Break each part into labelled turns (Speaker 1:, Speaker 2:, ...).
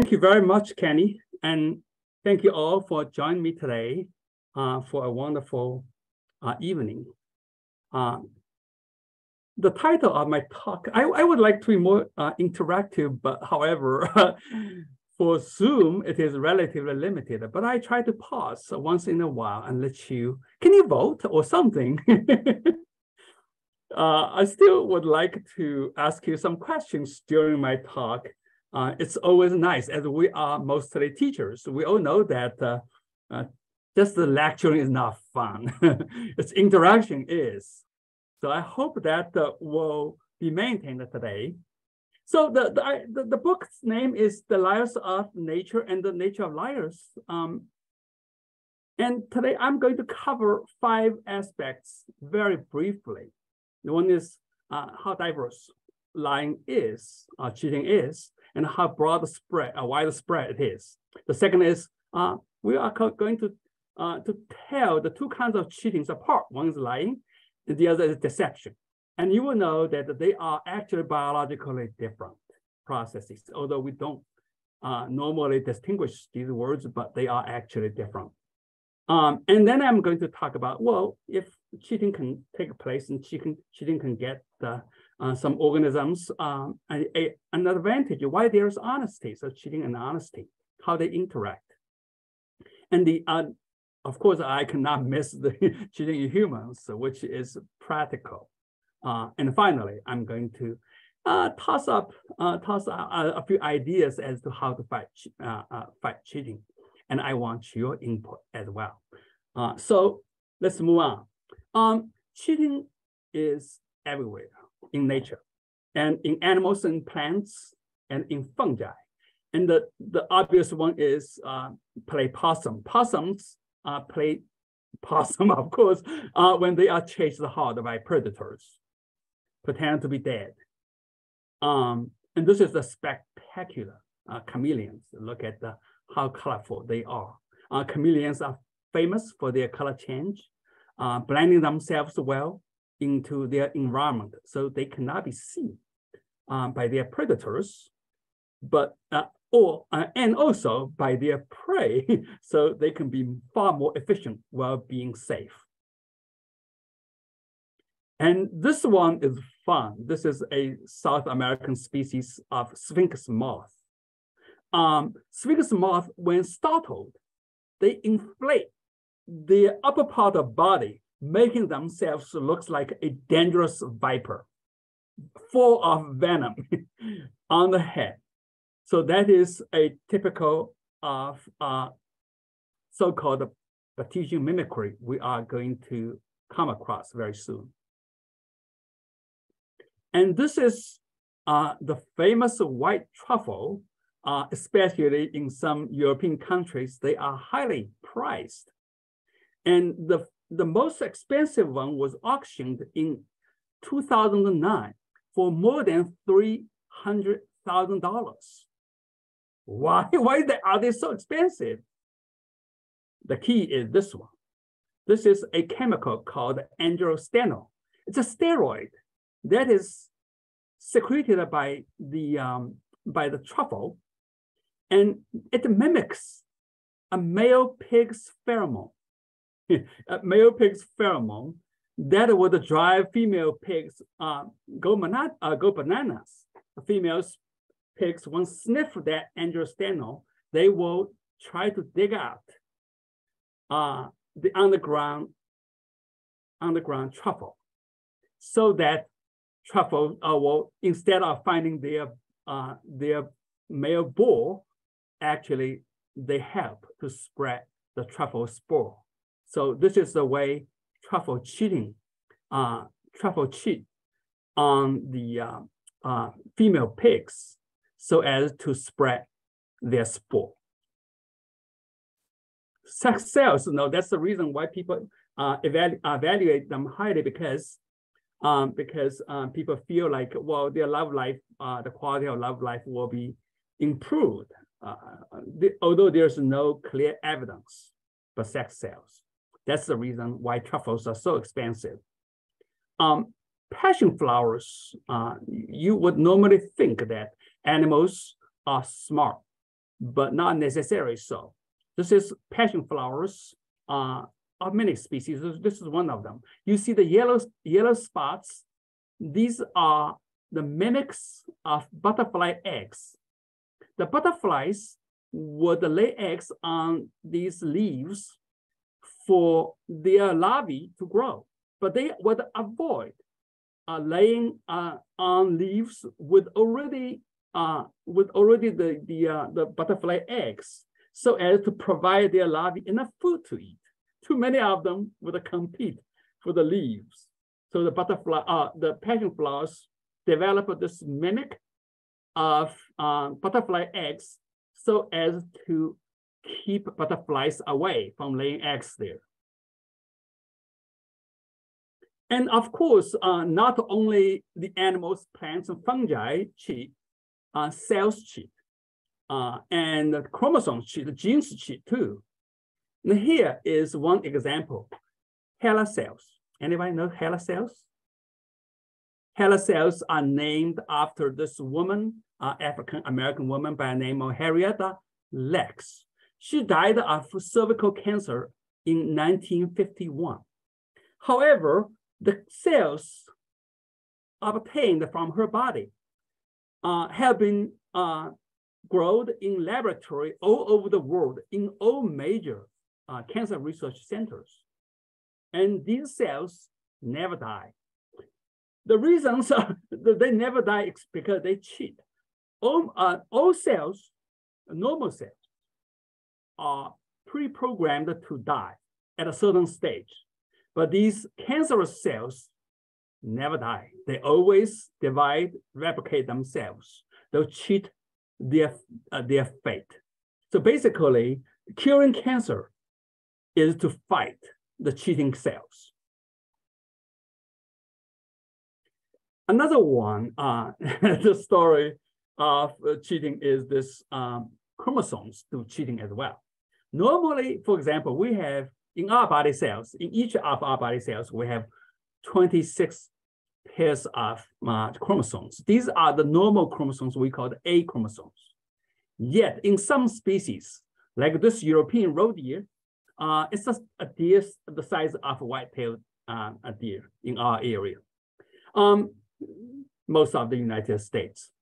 Speaker 1: Thank you very much, Kenny, and thank you all for joining me today for a wonderful evening. The title of my talk, I would like to be more interactive, but however, for Zoom, it is relatively limited, but I try to pause once in a while and let you, can you vote or something? I still would like to ask you some questions during my talk. It's always nice, as we are mostly teachers. We all know that just the lecturing is not fun. Its interaction is. So I hope that will be maintained today. So the book's name is The Liars of Nature and the Nature of Liars. And today I'm going to cover 5 aspects very briefly. The one is how diverse lying is, cheating is, and how widespread it is. The second is we are going to tell the 2 kinds of cheatings apart. One is lying, and the other is deception. And you will know that they are actually biologically different processes, although we don't normally distinguish these words, but they are actually different. And then I'm going to talk about, well, if cheating can take place and cheating can get some organisms an advantage, why there's honesty, so cheating and honesty, how they interact. And of course, I cannot miss the cheating in humans, which is practical. And finally, I'm going to toss out a few ideas as to how to fight cheating. And I want your input as well. So let's move on. Cheating is everywhere in nature, and in animals and plants, and in fungi. And the obvious one is play possum. Possums play possum, of course, when they are chased hard by predators, pretend to be dead. And this is the spectacular chameleons. Look at how colorful they are. Chameleons are famous for their color change, blending themselves well into their environment, so they cannot be seen by their predators, but and also by their prey, so they can be far more efficient while being safe. And this one is fun. This is a South American species of sphinx moth. Sphinx moth, when startled, they inflate the upper part of body, making themselves look like a dangerous viper, full of venom on the head. So that is a typical of so-called Batesian mimicry we are going to come across very soon. And this is the famous white truffle, especially in some European countries. They are highly prized. And the most expensive one was auctioned in 2009 for more than $300,000. Why are they so expensive? The key is this one. This is a chemical called androstenol. It's a steroid that is secreted by the truffle, and it mimics a male pig's pheromone. A male pig's pheromone that would drive female pigs go bananas. Female pigs, once sniff that androstenol, they will try to dig out the underground truffle, so that truffle will, instead of finding their male bull, actually they help to spread the truffle spore. So this is the way truffle cheat on the female pigs, so as to spread their spore. Sex cells, that's the reason why people evaluate them highly, because people feel like, well, their love life, the quality of love life will be improved, although there's no clear evidence for sex cells. That's the reason why truffles are so expensive. Passion flowers, you would normally think that animals are smart but not necessarily so. This is passion flowers of many species. This is one of them. You see the yellow spots. These are the mimics of butterfly eggs. The butterflies would lay eggs on these leaves for their larvae to grow, but they would avoid laying on leaves with already the butterfly eggs, so as to provide their larvae enough food to eat. Too many of them would compete for the leaves. So the passion flowers develop this mimic of butterfly eggs so as to keep butterflies away from laying eggs there. And of course, not only the animals, plants, and fungi cheat, cells cheat, and the chromosomes cheat, the genes cheat too. And here is one example, HeLa cells. Anybody know HeLa cells? HeLa cells are named after this woman, African-American woman by the name of Henrietta Lacks. She died of cervical cancer in 1951. However, the cells obtained from her body have been grown in laboratory all over the world in all major cancer research centers. And these cells never die. The reasons they never die is because they cheat. All cells, normal cells, are pre-programmed to die at a certain stage. But these cancerous cells never die. They always divide, replicate themselves. They'll cheat their fate. So basically, curing cancer is to fight the cheating cells. Another one, the story of cheating is this chromosomes do cheating as well. Normally, for example, we have in our body cells, in each of our body cells, we have 26 pairs of chromosomes. These are the normal chromosomes we call the A chromosomes. Yet in some species, like this European roe deer, it's just a deer the size of a white-tailed deer in our area. Most of the United States.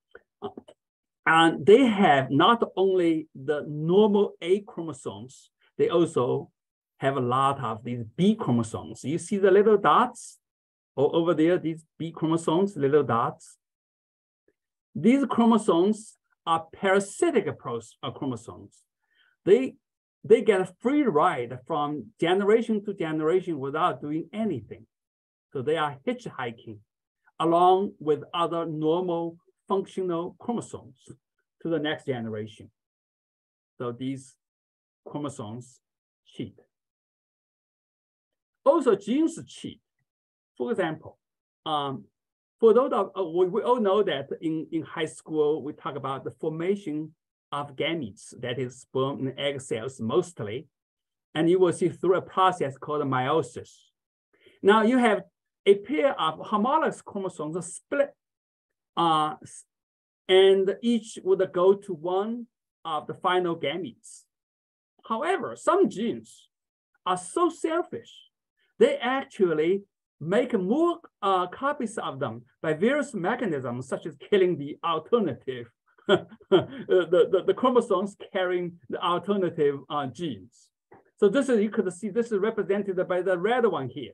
Speaker 1: And they have not only the normal A chromosomes, they also have a lot of these B chromosomes. You see the little dots over there, these B chromosomes, little dots. These chromosomes are parasitic chromosomes. They get a free ride from generation to generation without doing anything. So they are hitchhiking along with other normal functional chromosomes to the next generation. So these chromosomes cheat. Also, genes cheat. For example, for those of, we all know that in high school, we talk about the formation of gametes, that is sperm and egg cells mostly. And you will see through a process called meiosis. Now you have a pair of homologous chromosomes split, and each would go to one of the final gametes. However, some genes are so selfish, they actually make more copies of them by various mechanisms, such as killing the alternative, the chromosomes carrying the alternative genes. So this is, you could see, this is represented by the red one here.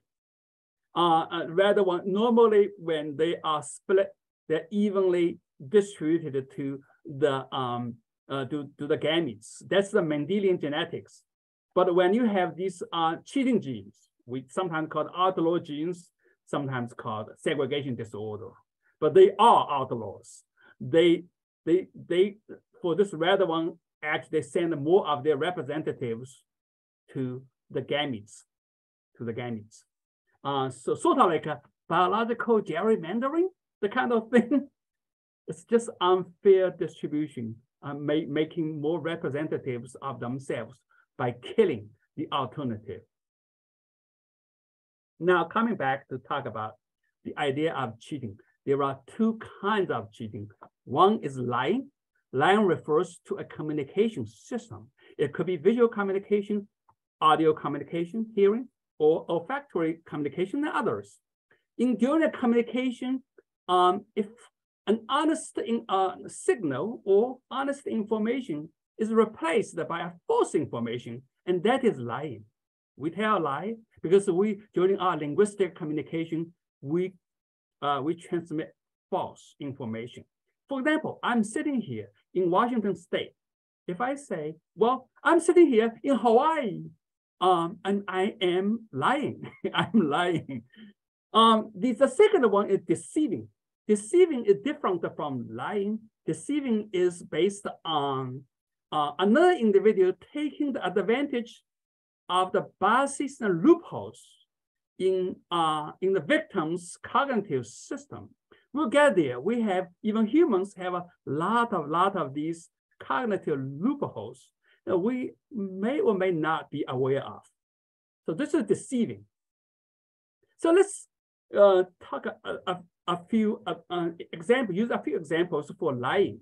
Speaker 1: Red one, normally when they are split, they're evenly distributed to the gametes. That's the Mendelian genetics. But when you have these cheating genes, we sometimes called outlaw genes, sometimes called segregation disorder, but they are outlaws. They for this red one, actually they send more of their representatives to the gametes, so sort of like a biological gerrymandering, the kind of thing. It's just unfair distribution, making more representatives of themselves by killing the alternative. Now, coming back to talk about the idea of cheating, there are two kinds of cheating. One is lying. lion refers to a communication system. It could be visual communication, audio communication, hearing, or olfactory communication, and others. During the communication, if an honest signal or honest information is replaced by a false information, and that is lying. We tell a lie because during our linguistic communication, we transmit false information. For example, I'm sitting here in Washington State. If I say, well, I'm sitting here in Hawaii, and I am lying, I'm lying. The second one is deceiving. Deceiving is different from lying. Deceiving is based on another individual taking the advantage of the biases and loopholes in the victim's cognitive system. We'll get there. We have, even humans have a lot of these cognitive loopholes that we may or may not be aware of. So this is deceiving. So let's talk a few examples, use a few examples for lying.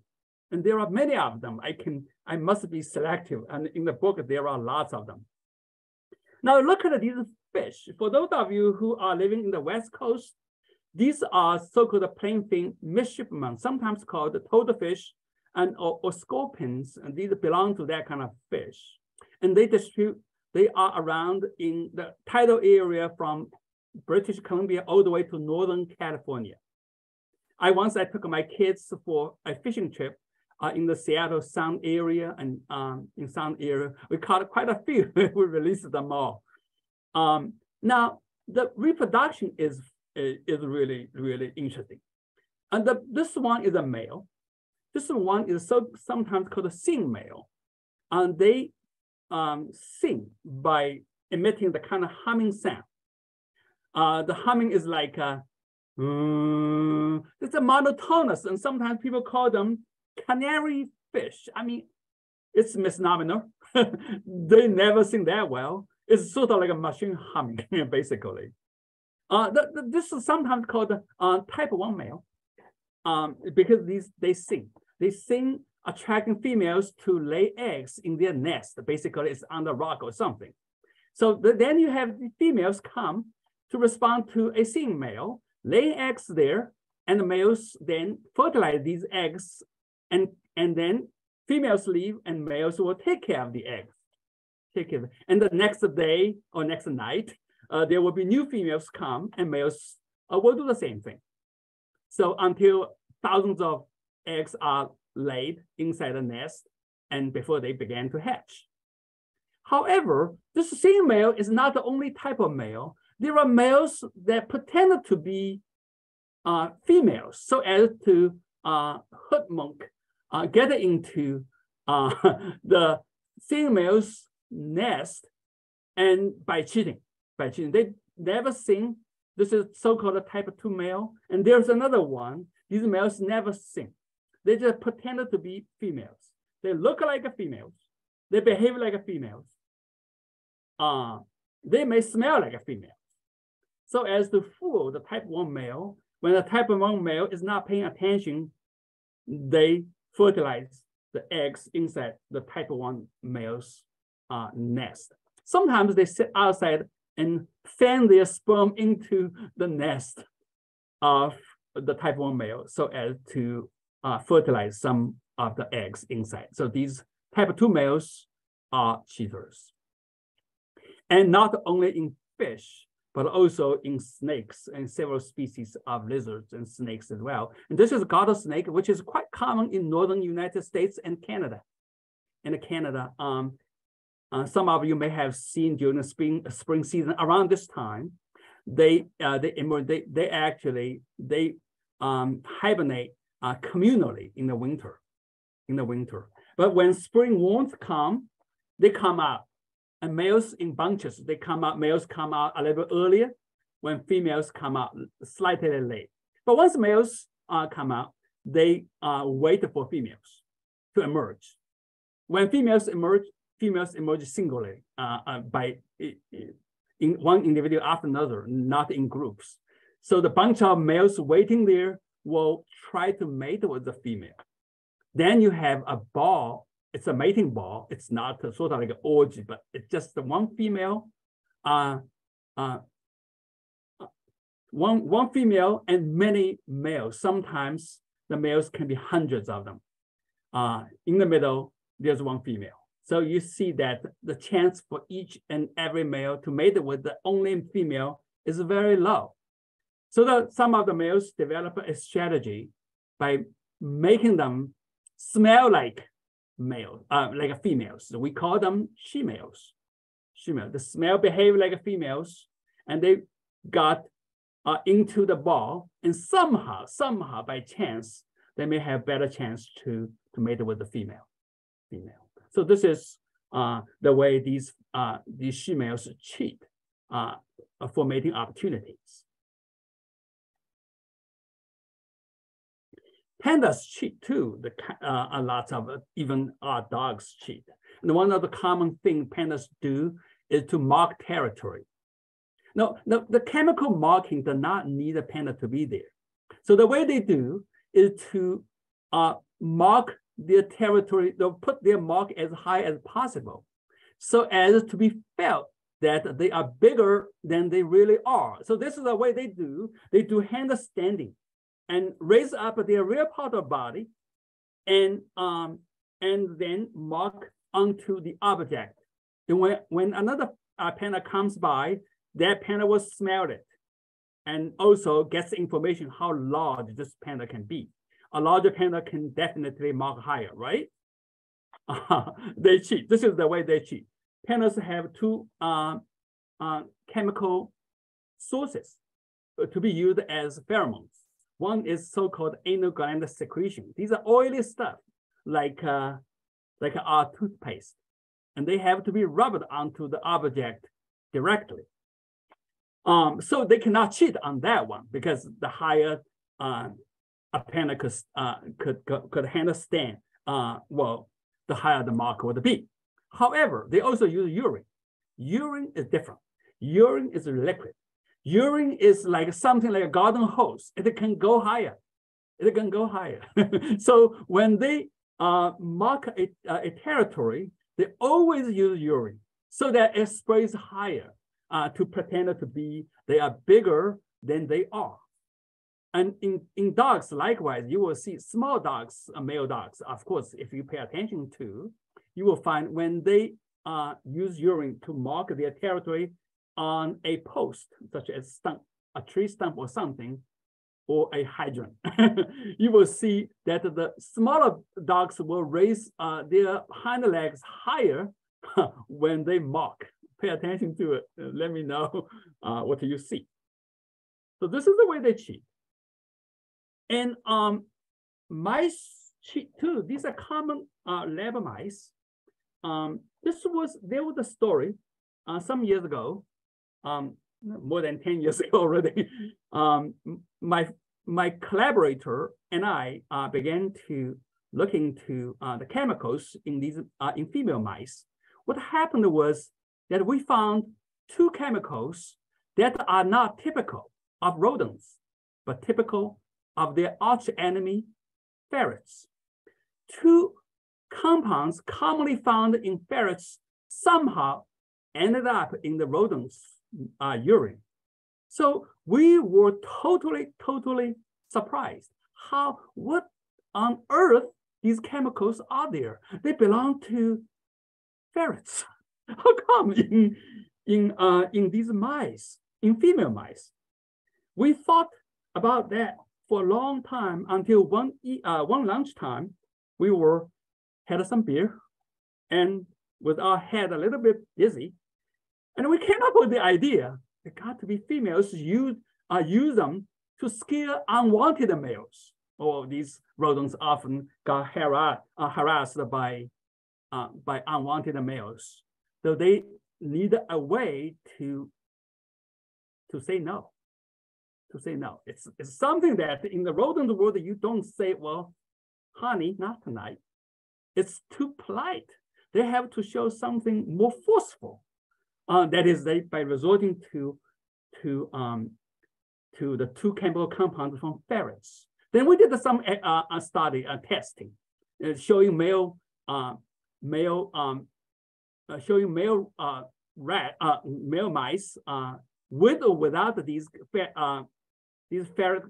Speaker 1: And there are many of them. I must be selective. And in the book, there are lots of them. Now look at these fish. For those of you who are living in the West Coast, these are so-called plainfin midshipmen, sometimes called toadfish or scorpions, and these belong to that kind of fish. And they are around in the tidal area from British Columbia all the way to Northern California. Once I took my kids for a fishing trip in the Seattle Sound area, and in Sound area, we caught quite a few. We released them all. Now, the reproduction is really, really interesting. And this one is a male. This one is sometimes called a sing male. And they sing by emitting the kind of humming sound. The humming is like it's a monotonous, and sometimes people call them canary fish. I mean, it's misnomer. They never sing that well. It's sort of like a machine humming, basically. This is sometimes called type 1 male because they sing attracting females to lay eggs in their nest. Basically, it's on the rock or something. So then you have the females come to respond to a singing male, lay eggs there, and the males then fertilize these eggs, and then females leave and males will take care of the eggs. And the next day or next night, there will be new females come and males will do the same thing. So until thousands of eggs are laid inside the nest and before they began to hatch. However, this singing male is not the only type of male. There are males that pretend to be females so as to hoodwink, get into the singing male's nest, and by cheating. They never sing. This is so-called a type 2 male. And there's another one. These males never sing. They just pretend to be females. They look like females. They behave like females. They may smell like females. So as to fool the type 1 male, when the type 1 male is not paying attention, they fertilize the eggs inside the type 1 male's nest. Sometimes they sit outside and fan their sperm into the nest of the type 1 male so as to fertilize some of the eggs inside. So these type 2 males are cheaters. And not only in fish, but also in snakes and several species of lizards and snakes as well. And this is garter snake, which is quite common in northern United States and Canada. In Canada, some of you may have seen during the spring season around this time, they hibernate communally in the winter. But when spring warmth come, they come out. And males in bunches, males come out a little earlier when females come out slightly late. But once males come out, they wait for females to emerge. When females emerge singly in one individual after another, not in groups. So the bunch of males waiting there will try to mate with the female. Then you have a ball. It's a mating ball. It's not sort of like an orgy, but it's just one female, one female and many males. Sometimes the males can be hundreds of them. In the middle, there's one female. So you see that the chance for each and every male to mate with the only female is very low. So some of the males develop a strategy by making them smell like males, like females. So we call them she-males. She-males. The smell behave like females, and they got into the ball, and somehow by chance, they may have better chance to mate with the female. So this is the way these she-males cheat for mating opportunities. Pandas cheat too. A lot of even our dogs cheat. And one of the common things pandas do is to mark territory. No, the chemical marking does not need a panda to be there. So the way they do is to mark their territory, they'll put their mark as high as possible, so as to be felt that they are bigger than they really are. So this is the way they do. They do handstanding and raise up their rear part of the body and then mark onto the object. And when another panda comes by, that panda will smell it and also gets information how large this panda can be. A larger panda can definitely mark higher, right? They cheat. This is the way they cheat. Pandas have two chemical sources to be used as pheromones. One is so-called anal gland secretion. These are oily stuff like our toothpaste, and they have to be rubbed onto the object directly. So they cannot cheat on that one because the higher a panda could handstand, well, the higher the mark would be. However, they also use urine. Urine is different. Urine is a liquid. Urine is like something like a garden hose. It can go higher. It can go higher. So when they mark a territory, they always use urine so that it sprays higher to pretend to be they are bigger than they are. And in dogs, likewise, you will see small dogs, male dogs. Of course, if you pay attention to, you will find when they use urine to mark their territory on a post, such as a tree stump or something, or a hydrant, you will see that the smaller dogs will raise their hind legs higher when they mark. Pay attention to it. Let me know what you see. So this is the way they cheat. And mice cheat too. These are common lab mice. There was a story some years ago, more than 10 years ago already. My collaborator and I began to look into the chemicals in these in female mice. What happened was that we found two chemicals that are not typical of rodents, but typical of their arch enemy, ferrets. Two compounds commonly found in ferrets somehow ended up in the rodents' urine. So we were totally surprised. What on earth these chemicals are there? They belong to ferrets. How come in these mice, in female mice? We thought about that for a long time until one lunchtime, we had some beer and with our head a little bit dizzy, and we came up with the idea it got to be females use them to scare unwanted males. Or these rodents often got harassed by unwanted males. So they need a way to say no. To say no. It's something that in the rodent world you don't say, well, honey, not tonight. It's too polite. They have to show something more forceful. That is, by resorting to the two chemical compounds from ferrets. Then we did some testing. showing male mice with or without these ferret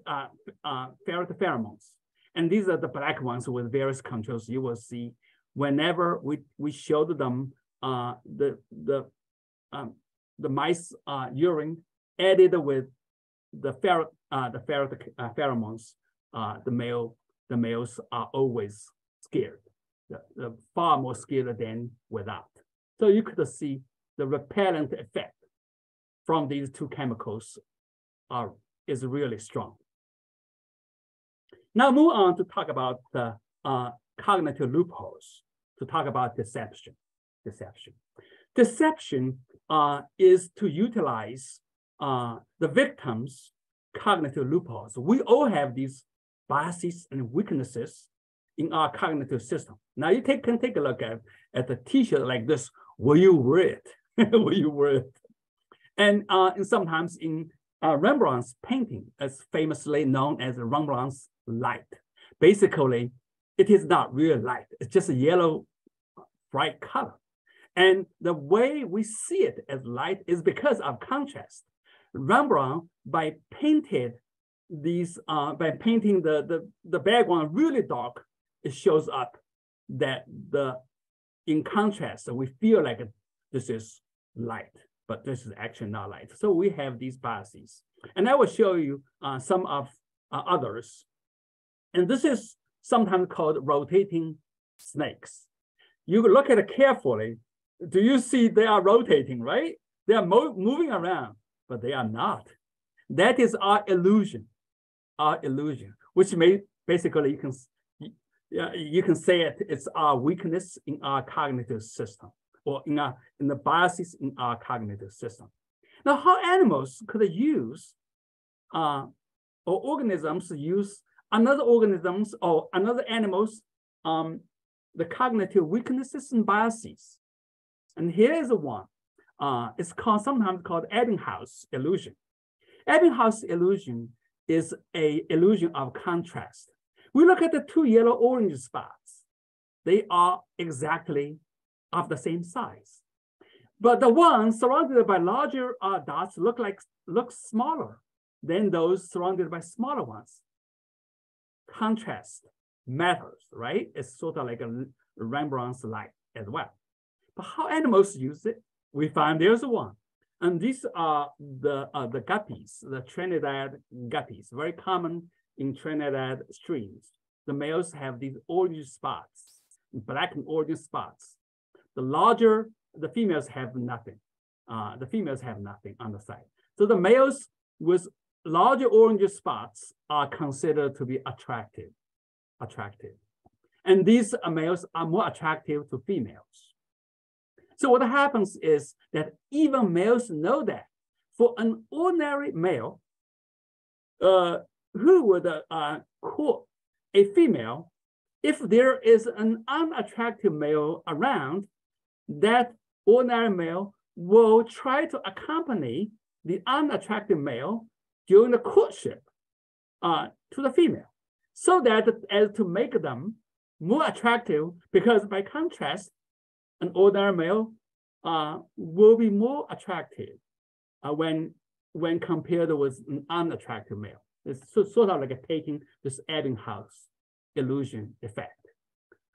Speaker 1: pheromones. And these are the black ones with various controls. You will see whenever we showed them the mice urine added with the ferret pheromones, the males are always scared. They're far more scared than without. So you could see the repellent effect from these two chemicals is really strong. Now move on to talk about the cognitive loopholes, to talk about deception. Deception is to utilize the victim's cognitive loopholes. We all have these biases and weaknesses in our cognitive system. Now you can take a look at the t-shirt like this. Will you wear it? Will you wear it? And sometimes in Rembrandt's painting, as famously known as Rembrandt's light. Basically, it is not real light. It's just a yellow, bright color. And the way we see it as light is because of contrast. Rembrandt, by painting the background really dark, it shows up that in contrast, we feel like this is light, but this is actually not light. So we have these biases. And I will show you some of others. And this is sometimes called rotating snakes. You look at it carefully. Do you see they are rotating, right? They are moving around, but they are not. That is our illusion, which basically you can say it's our weakness in our cognitive system, or in the biases in our cognitive system. Now, how animals could use, or organisms use another organisms or another animals, the cognitive weaknesses and biases. And here is one. It's sometimes called Ebbinghaus illusion. Ebbinghaus illusion is an illusion of contrast. We look at the two yellow-orange spots. They are exactly of the same size. But the ones surrounded by larger dots look smaller than those surrounded by smaller ones. Contrast matters, right? It's sort of like a Rembrandt's light as well. But how animals use it? We find there's one. And these are the guppies, the Trinidad guppies, very common in Trinidad streams. The males have these orange spots, black and orange spots. The females have nothing. The females have nothing on the side. So the males with larger orange spots are considered to be attractive. And these males are more attractive to females. So what happens is that even males know that for an ordinary male who would court a female, if there is an unattractive male around, that ordinary male will try to accompany the unattractive male during the courtship to the female, so that as to make them more attractive, because by contrast, an ordinary male will be more attractive when compared with an unattractive male. It's sort of like taking this Ebbinghaus illusion effect.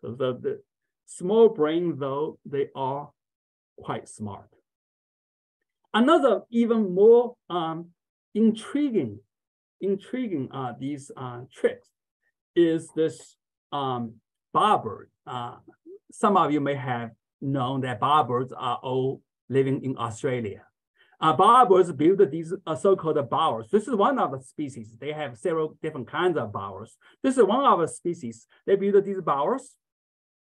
Speaker 1: So the small brain, though, they are quite smart. Another even more intriguing these tricks is this bowerbird. Some of you may have known that bowerbirds are all living in Australia. Bowerbirds build these so-called bowers. This is one of the species. They have several different kinds of bowers. This is one of the species. They build these bowers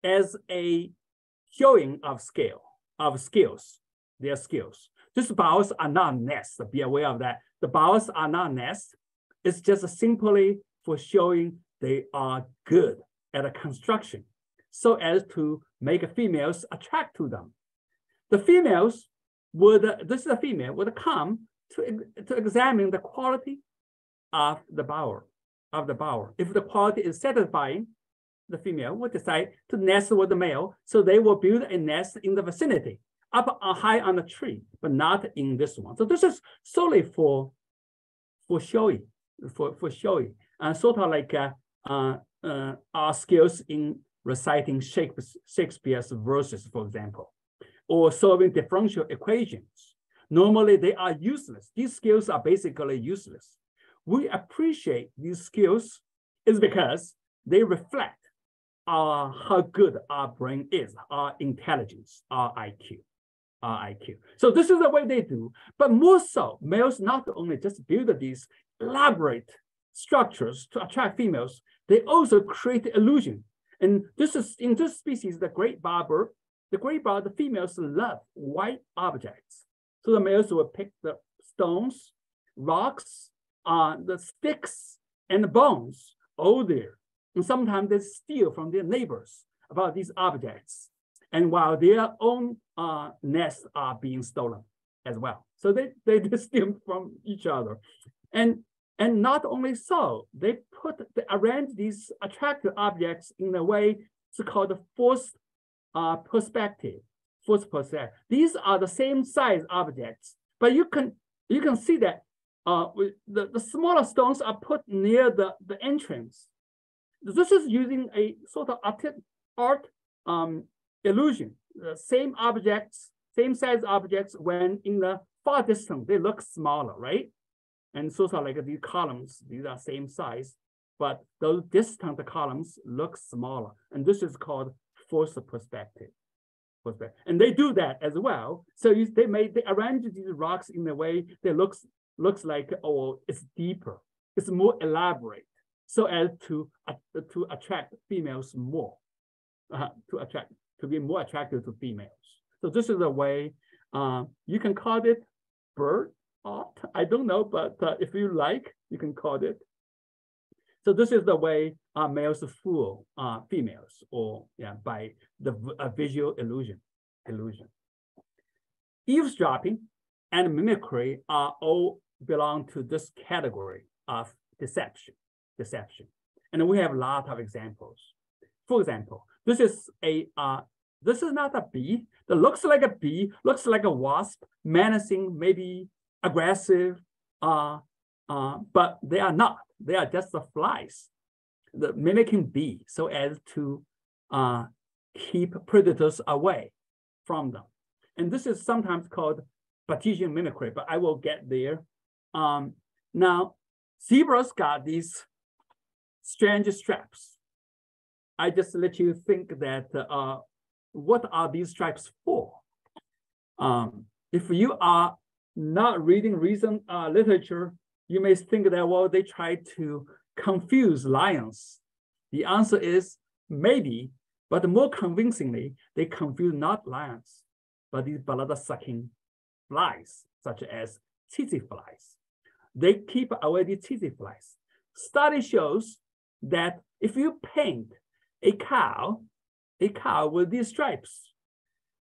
Speaker 1: as a showing of skills, their skills. These bowers are not nests. Be aware of that. The bowers are not nests. It's just simply for showing they are good at a construction, so as to make females attract to them. The females this is a female, would come to examine the quality of the bower. If the quality is satisfying, the female will decide to nest with the male, so they will build a nest in the vicinity, up high on the tree, but not in this one. So this is solely for showing, sort of like our skills in reciting Shakespeare's verses, for example, or solving differential equations. Normally, they are useless. These skills are basically useless. We appreciate these skills is because they reflect how good our brain is, our intelligence, our IQ. So this is the way they do. But more so, males not only just build these elaborate structures to attract females, they also create illusion. And this is in this species, the great barber, the females love white objects. So the males will pick the stones, rocks, the sticks, and the bones all there. And sometimes they steal from their neighbors about these objects. And while their own nests are being stolen as well. So they steal from each other. And not only so, they arrange these attractive objects in a way it's called the forced perspective. These are the same size objects, but you can see that the smaller stones are put near the entrance. This is using a sort of art illusion. The same objects, same size objects, when in the far distance, they look smaller, right? And sort of like these columns, these are same size, but those distant columns look smaller. And this is called forced perspective. And they do that as well. So they arrange these rocks in a way that looks like, oh, it's deeper, it's more elaborate, so as to attract females more, to be more attractive to females. So this is a way you can call it bird art. I don't know, but if you like, you can call it. So this is the way males fool females, or by the visual illusion. Eavesdropping and mimicry all belong to this category of deception. And we have a lot of examples. For example, this is not a bee. That looks like a bee, looks like a wasp, menacing, maybe aggressive, but they are not. They are just the flies, the mimicking bee, so as to keep predators away from them. And this is sometimes called Batesian mimicry, but I will get there. Now, zebras got these strange stripes. I just let you think that what are these stripes for? If you are not reading recent literature, you may think that, well, they try to confuse lions. The answer is maybe, but more convincingly, they confuse not lions, but these blood-sucking flies, such as tsetse flies. They keep away the tsetse flies. Study shows that if you paint a cow with these stripes,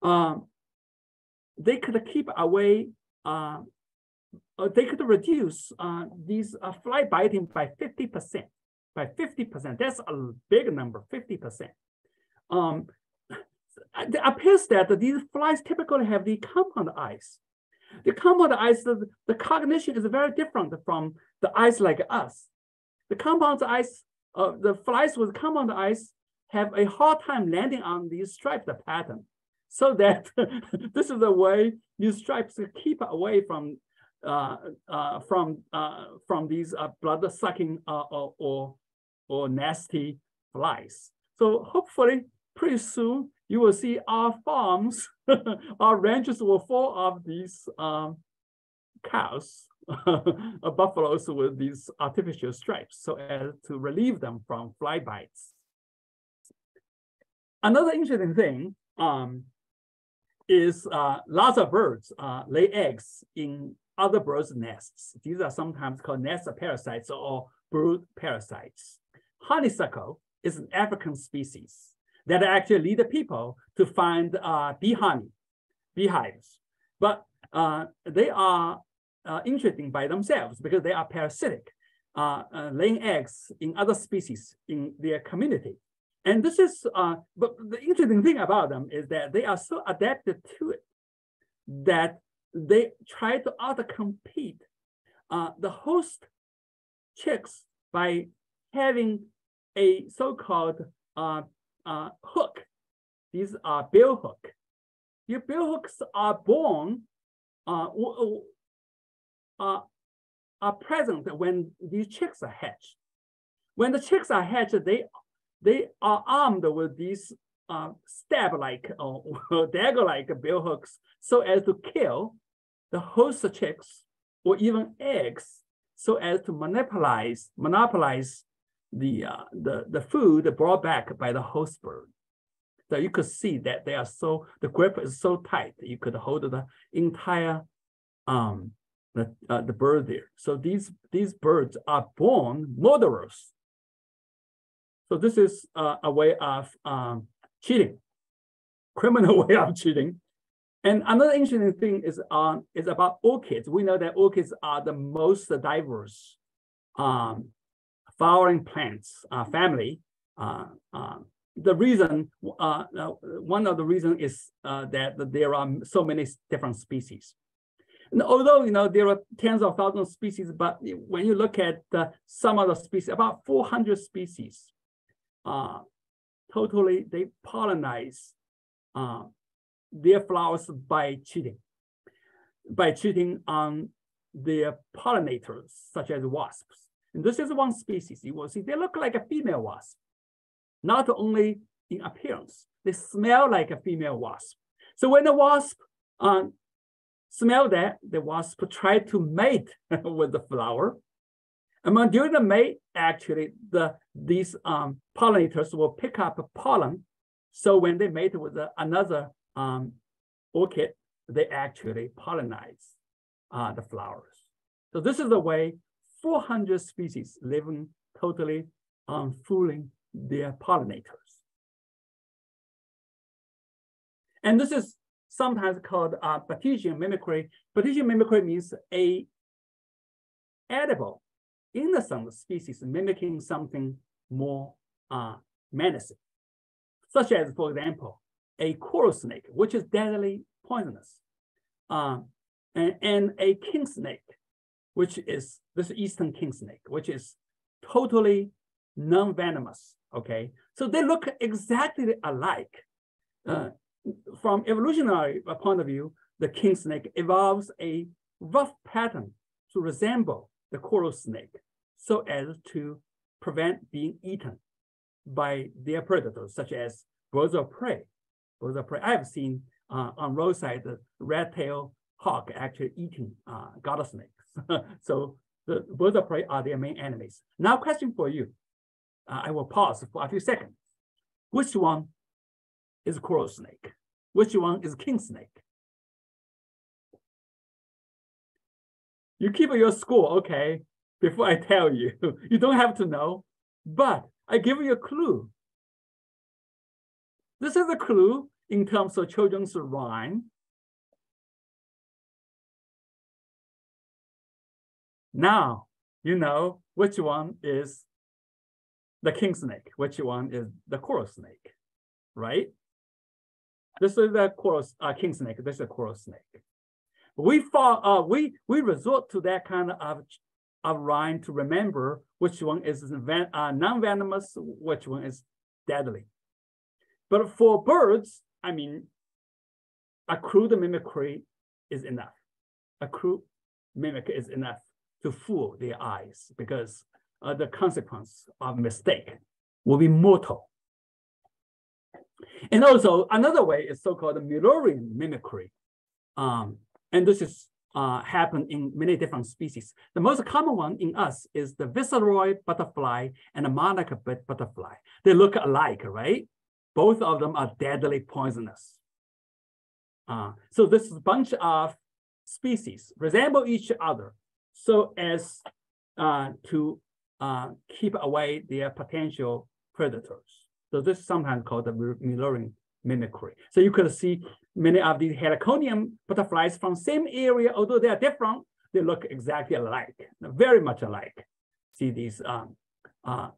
Speaker 1: they could keep away, they could reduce these fly biting by 50%. By 50%, that's a big number, 50%. It appears that these flies typically have the compound eyes. The compound eyes, the cognition is very different from the eyes like us. The compound eyes, the flies with compound eyes have a hard time landing on these striped pattern. So that this is the way these stripes keep away from these blood-sucking or nasty flies. So hopefully, pretty soon you will see our farms, our ranches will full of these cows, buffaloes with these artificial stripes, so as to relieve them from fly bites. Another interesting thing is lots of birds lay eggs in other birds' nests. These are sometimes called nest parasites or brood parasites. Honeysuckle is an African species that actually lead the people to find bee honey, beehives. But they are interesting by themselves because they are parasitic, laying eggs in other species in their community. And this is, but the interesting thing about them is that they are so adapted to it that they try to out-compete the host chicks by having a so-called hook. These are bill hook. Your bill hooks are born, are present when these chicks are hatched. When the chicks are hatched, they are armed with these stab-like or dagger-like bill hooks so as to kill the host chicks or even eggs, so as to monopolize the food brought back by the host bird. So you could see that they are so, the grip is so tight that you could hold the entire the bird there. So these birds are born murderers. So this is a way of cheating, criminal way of cheating. And another interesting thing is about orchids. We know that orchids are the most diverse flowering plants family. The reason, one of the reasons is that there are so many different species. And although there are tens of thousands of species, but when you look at some of the species, about 400 species, totally they pollinize their flowers by cheating on their pollinators, such as wasps. And this is one species. You will see they look like a female wasp, not only in appearance, they smell like a female wasp. So when the wasp smell that, the wasp try to mate with the flower. And when during the mate, actually, these pollinators will pick up pollen. So when they mate with another orchid, they actually pollinize the flowers. So this is the way 400 species living totally fooling their pollinators. And this is sometimes called Batesian mimicry. Batesian mimicry means a edible, innocent species mimicking something more menacing, such as, for example, a coral snake, which is deadly poisonous, and a king snake, which is this eastern king snake, which is totally non-venomous. Okay, so they look exactly alike. From evolutionary point of view, the king snake evolves a rough pattern to resemble the coral snake, so as to prevent being eaten by their predators, such as birds of prey. Birds of prey. I have seen on roadside the red-tailed hawk actually eating garter snakes. So the birds of prey are their main enemies. Now, question for you. I will pause for a few seconds. Which one is coral snake? Which one is king snake? You keep your score, okay, before I tell you. You don't have to know, but I give you a clue. This is a clue in terms of children's rhyme. Now, you know which one is the king snake, which one is the coral snake, right? This is the coral king snake. This is a coral snake. We resort to that kind of rhyme to remember which one is non-venomous, which one is deadly. But for birds, I mean, a crude mimicry is enough. A crude mimic is enough to fool their eyes, because the consequence of mistake will be mortal. And also another way is so-called Müllerian mimicry. And this is happen in many different species. The most common one in us is the viceroy butterfly and the monarch butterfly. They look alike, right? Both of them are deadly poisonous. So this bunch of species resemble each other so as to keep away their potential predators. So this is sometimes called the Müllerian mimicry. So you could see many of these heliconium butterflies from same area, although they are different, they look exactly alike, very much alike. See these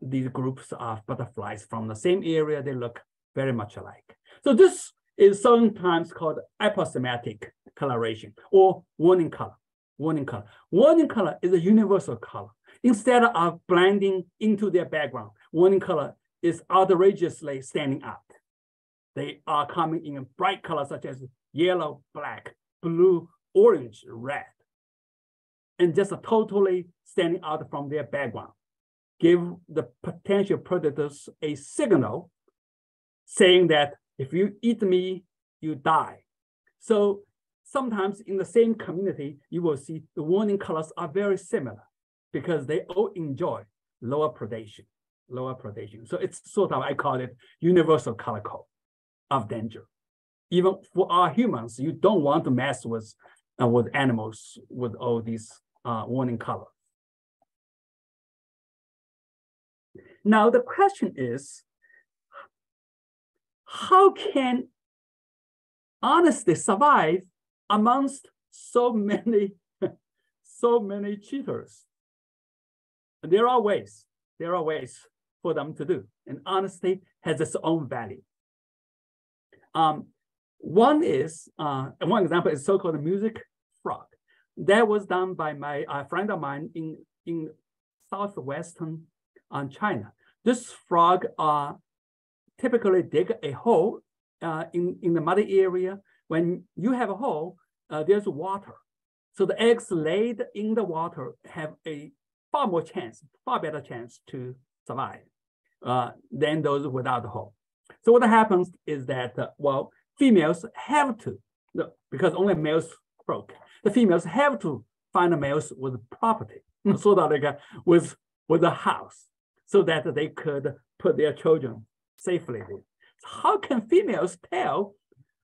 Speaker 1: these groups of butterflies from the same area. They look very much alike. So this is sometimes called aposematic coloration or warning color. Warning color. Warning color is a universal color. Instead of blending into their background, warning color is outrageously standing out. They are coming in bright colors such as yellow, black, blue, orange, red, and just totally standing out from their background. Give the potential predators a signal saying that if you eat me, you die. So sometimes in the same community, you will see the warning colors are very similar because they all enjoy lower predation. So it's sort of, I call it universal color code of danger. Even for our humans, you don't want to mess with animals with all these warning colors. Now the question is, how can honesty survive amongst so many cheaters? There are ways for them to do, and honesty has its own value. One example is so-called music frog. That was done by a friend of mine in southwestern China. This frog typically dig a hole in the muddy area. When you have a hole, there's water. So the eggs laid in the water have a far better chance to survive than those without the hole. So what happens is that, females have to, because only males croak, the females have to find the males with property, so that like with a house, so that they could put their children safely there. So how can females tell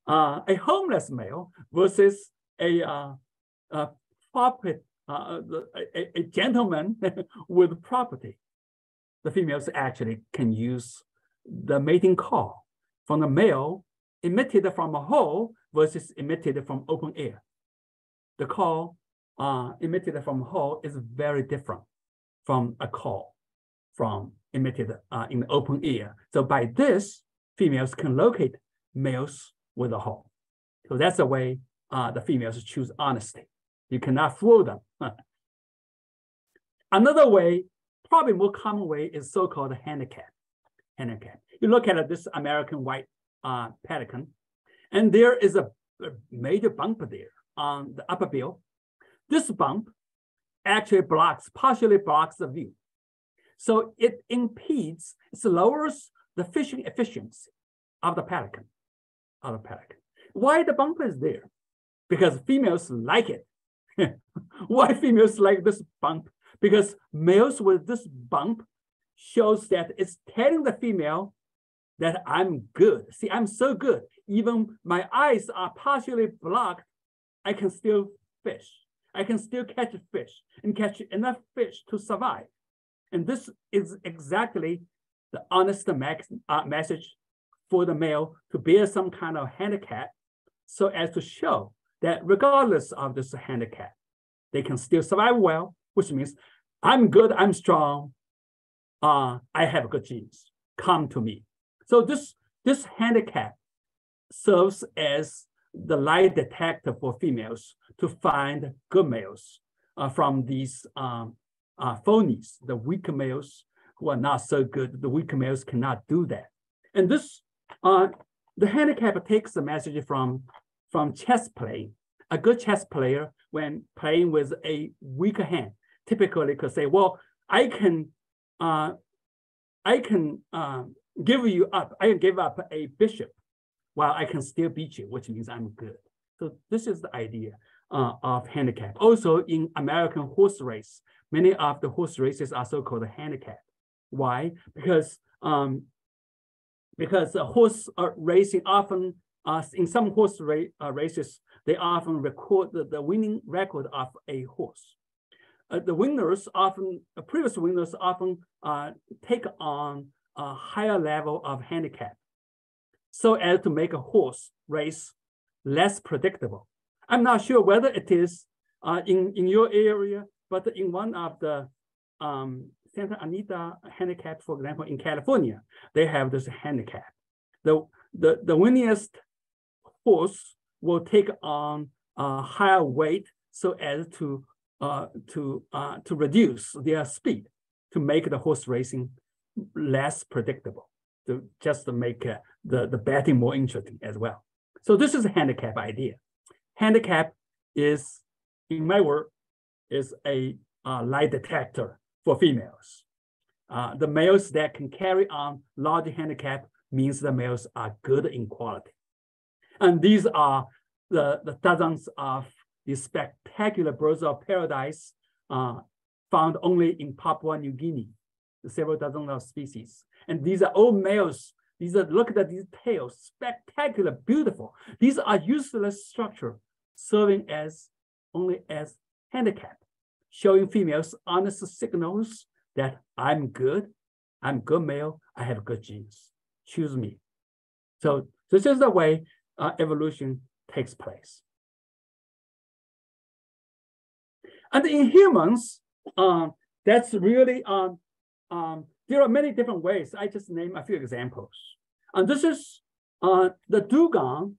Speaker 1: a homeless male versus a gentleman with property? The females actually can use the mating call from the male emitted from a hole versus emitted from open air. The call emitted from a hole is very different from a call from emitted in the open air. So by this, females can locate males with a hole. So that's the way the females choose honesty. You cannot fool them. Another way, probably more common way, is so-called handicap. You look at this American white pelican, and there is a major bump there on the upper bill. This bump actually partially blocks the view. So it lowers the fishing efficiency of the pelican. Why the bump is there? Because females like it. Why females like this bump? Because males with this bump shows that it's telling the female that I'm good. See, I'm so good. Even my eyes are partially blocked, I can still fish. I can still catch a fish and catch enough fish to survive. And this is exactly the honest message for the male to bear some kind of handicap, so as to show that regardless of this handicap, they can still survive well, which means I'm good, I'm strong, I have good genes, come to me. So this handicap serves as the lie detector for females to find good males from these phonies, the weak males who are not so good. The weak males cannot do that. And this, the handicap takes the message from chess playing. A good chess player, when playing with a weaker hand, typically could say, well, I can give up a bishop while I can still beat you, which means I'm good. So this is the idea of handicap. Also in American horse race, many of the horse races are so-called handicap. Why? Because horse racing often, in some horse races, they often record the winning record of a horse. The winners often, previous winners often take on a higher level of handicap, so as to make a horse race less predictable. I'm not sure whether it is in your area, but in one of the Santa Anita handicap, for example, in California, they have this handicap. The winningest horse will take on a higher weight so as to reduce their speed, to make the horse racing less predictable, to make the betting more interesting as well. So this is a handicap idea. Handicap is, in my word, is a lie detector for females. The males that can carry on large handicap means the males are good in quality. And these are the dozens of these spectacular birds of paradise found only in Papua New Guinea, several dozen of species. And these are all males. Look at these tails, spectacular, beautiful. These are useless structure serving only as handicap, showing females honest signals that I'm good male, I have good genes, choose me. So this is the way evolution takes place. And in humans, that's really, there are many different ways. I just name a few examples. And this is the dugong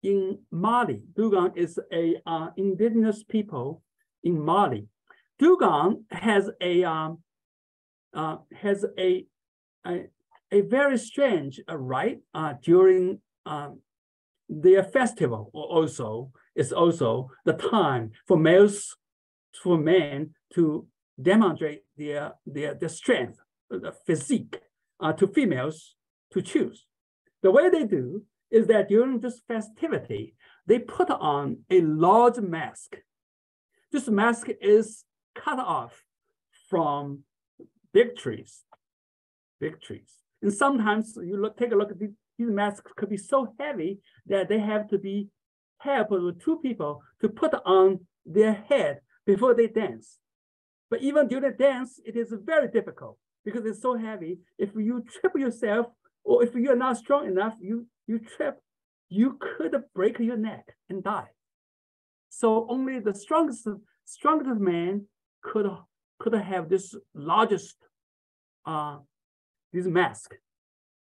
Speaker 1: in Mali. Dugong is a indigenous people in Mali. Dugong has a very strange rite during their festival. Also, it's also the time for men to demonstrate their strength, the physique, to females to choose. The way they do is that during this festivity, they put on a large mask. This mask is cut off from big trees. And sometimes you take a look at these masks could be so heavy that they have to be helped with two people to put on their head before they dance. But even during the dance, it is very difficult because it's so heavy. If you trip yourself, or if you're not strong enough, you trip, you could break your neck and die. So only the strongest man could have this largest this mask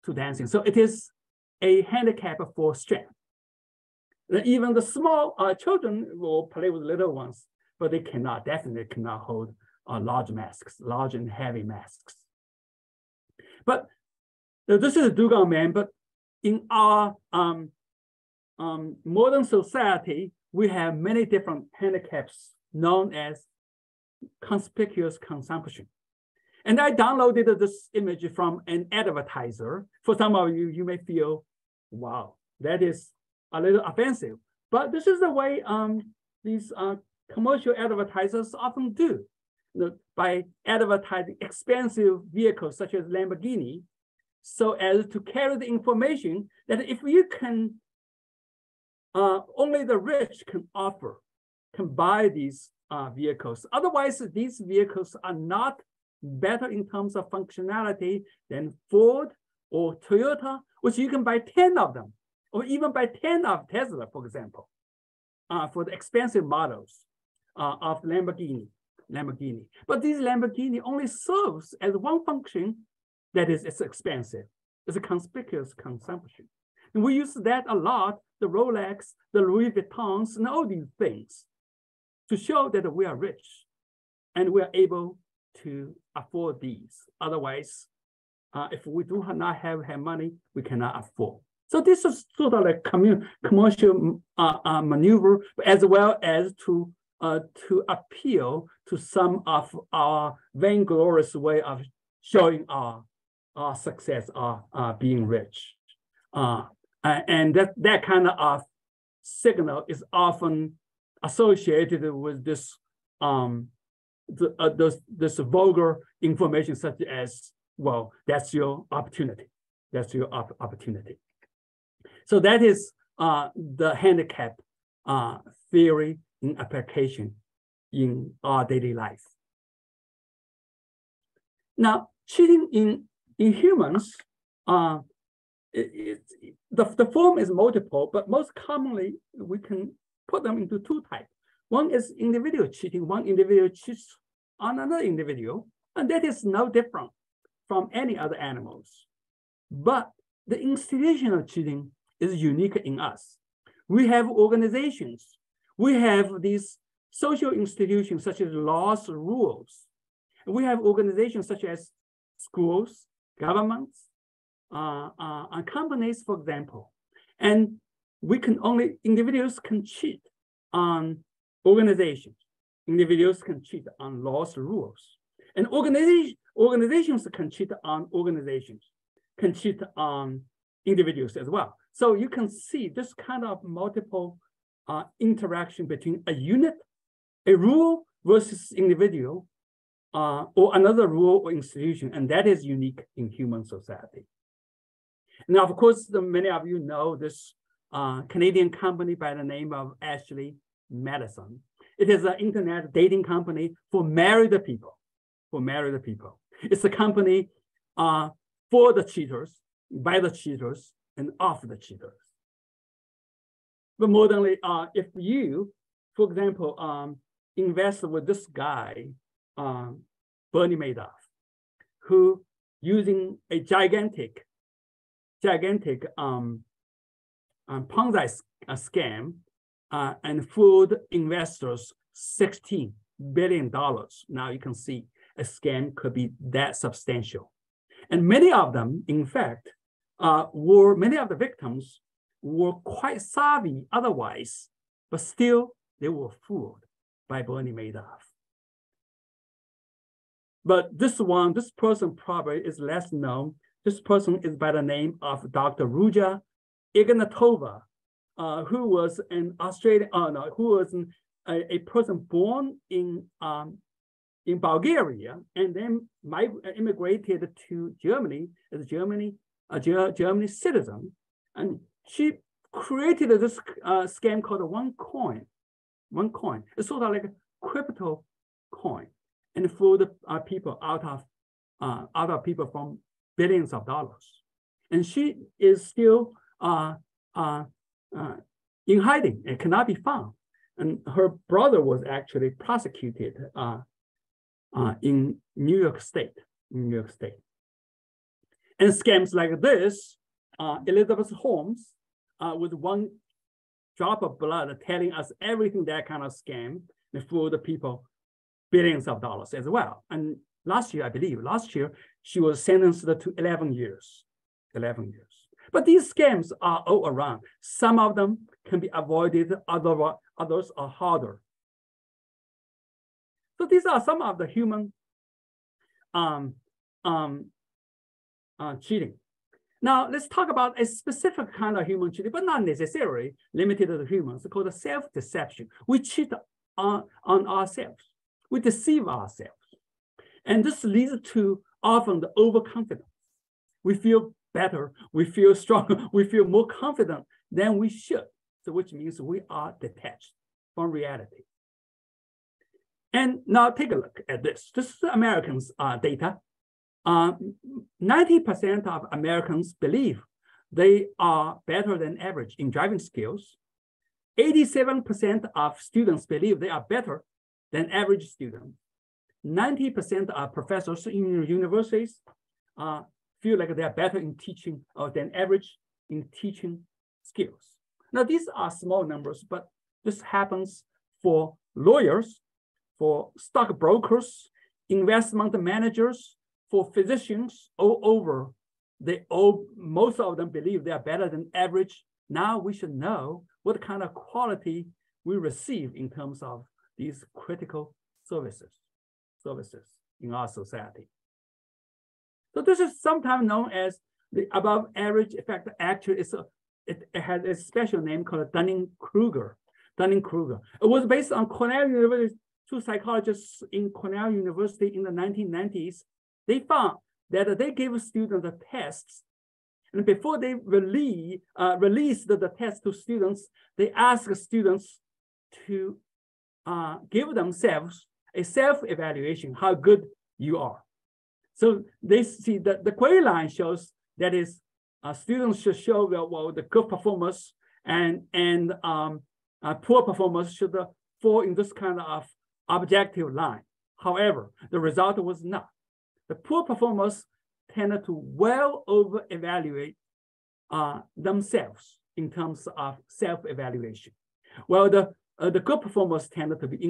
Speaker 1: to dancing. So it is a handicap for strength. Even the small children will play with little ones, but they definitely cannot hold large masks, large and heavy masks. But this is a dugong man, but in our modern society, we have many different handicaps known as conspicuous consumption. And I downloaded this image from an advertiser. For some of you, you may feel, wow, that is a little offensive. But this is the way these commercial advertisers often do. By advertising expensive vehicles such as Lamborghini, so as to carry the information that if you can, only the rich can buy these vehicles. Otherwise, these vehicles are not better in terms of functionality than Ford or Toyota, which you can buy 10 of them, or even buy 10 of Tesla, for example, for the expensive models of Lamborghini. But these Lamborghini only serves as one function, that is, it's expensive. It's a conspicuous consumption. And we use that a lot, the Rolex, the Louis Vuittons, and all these things to show that we are rich and we are able to afford these. Otherwise, if we do not have money, we cannot afford. So this is sort of like commercial maneuver, as well as to appeal to some of our vainglorious way of showing our success, being rich. And that kind of signal is often associated with this this vulgar information, such as, well, that's your opportunity. That's your opportunity. So that is the handicap theory in application in our daily life. Now, cheating in humans, the form is multiple, but most commonly we can put them into two types. One is individual cheating. One individual cheats on another individual. And that is no different from any other animals. But the institutional cheating is unique in us. We have organizations. We have these social institutions such as laws, rules. We have organizations such as schools, governments, companies, for example. And individuals can cheat on organizations. Individuals can cheat on laws, rules. And organizations can cheat on organizations, can cheat on individuals as well. So you can see this kind of multiple interaction between a unit, a rule versus individual, or another rule or institution, and that is unique in human society. Now, of course, many of you know this Canadian company by the name of Ashley Madison. It is an internet dating company for married people. It's a company for the cheaters, by the cheaters, and of the cheaters. But more than if you, for example, invest with this guy, Bernie Madoff, who using a gigantic Ponzi scam and fooled investors $16 billion. Now you can see a scam could be that substantial. And many of them, in fact, many of the victims were quite savvy otherwise, but still they were fooled by Bernie Madoff. But this person probably is less known. This person is by the name of Dr. Ruja Ignatova, who was an Australian, who was a person born in Bulgaria and then immigrated to Germany as a Germany citizen. And she created this scam called OneCoin. It's sort of like a crypto coin, and fooled people out of people from billions of dollars. And she is still in hiding. It cannot be found. And her brother was actually prosecuted in New York State. And scams like this, Elizabeth Holmes, with one drop of blood telling us everything, that kind of scam, and fooled the people billions of dollars as well. And last year, she was sentenced to 11 years. But these scams are all around. Some of them can be avoided, others are harder. So these are some of the human cheating. Now let's talk about a specific kind of human cheating, but not necessarily limited to humans. It's called self-deception. We cheat on ourselves. We deceive ourselves. And this leads to often the overconfidence. We feel better, we feel stronger, we feel more confident than we should. So which means we are detached from reality. And now take a look at this. This is Americans' data. 90% of Americans believe they are better than average in driving skills. 87% of students believe they are better than average students. 90% of professors in universities feel like they are better in teaching than average in teaching skills. Now, these are small numbers, but this happens for lawyers, for stockbrokers, investment managers, for physicians all over. Most of them believe they are better than average. Now we should know what kind of quality we receive in terms of these critical services in our society. So this is sometimes known as the above average effect. Actually, it has a special name called Dunning-Kruger. It was based on Cornell University. Two psychologists in Cornell University in the 1990s, they found that they gave students the tests, and before they released the test to students, they asked students to give themselves a self-evaluation, how good you are. So they see that the gray line shows that is students should show the good performers, and poor performers should fall in this kind of objective line. However, the result was not. The poor performers tend to well over-evaluate themselves in terms of self-evaluation, while the good performers tend to be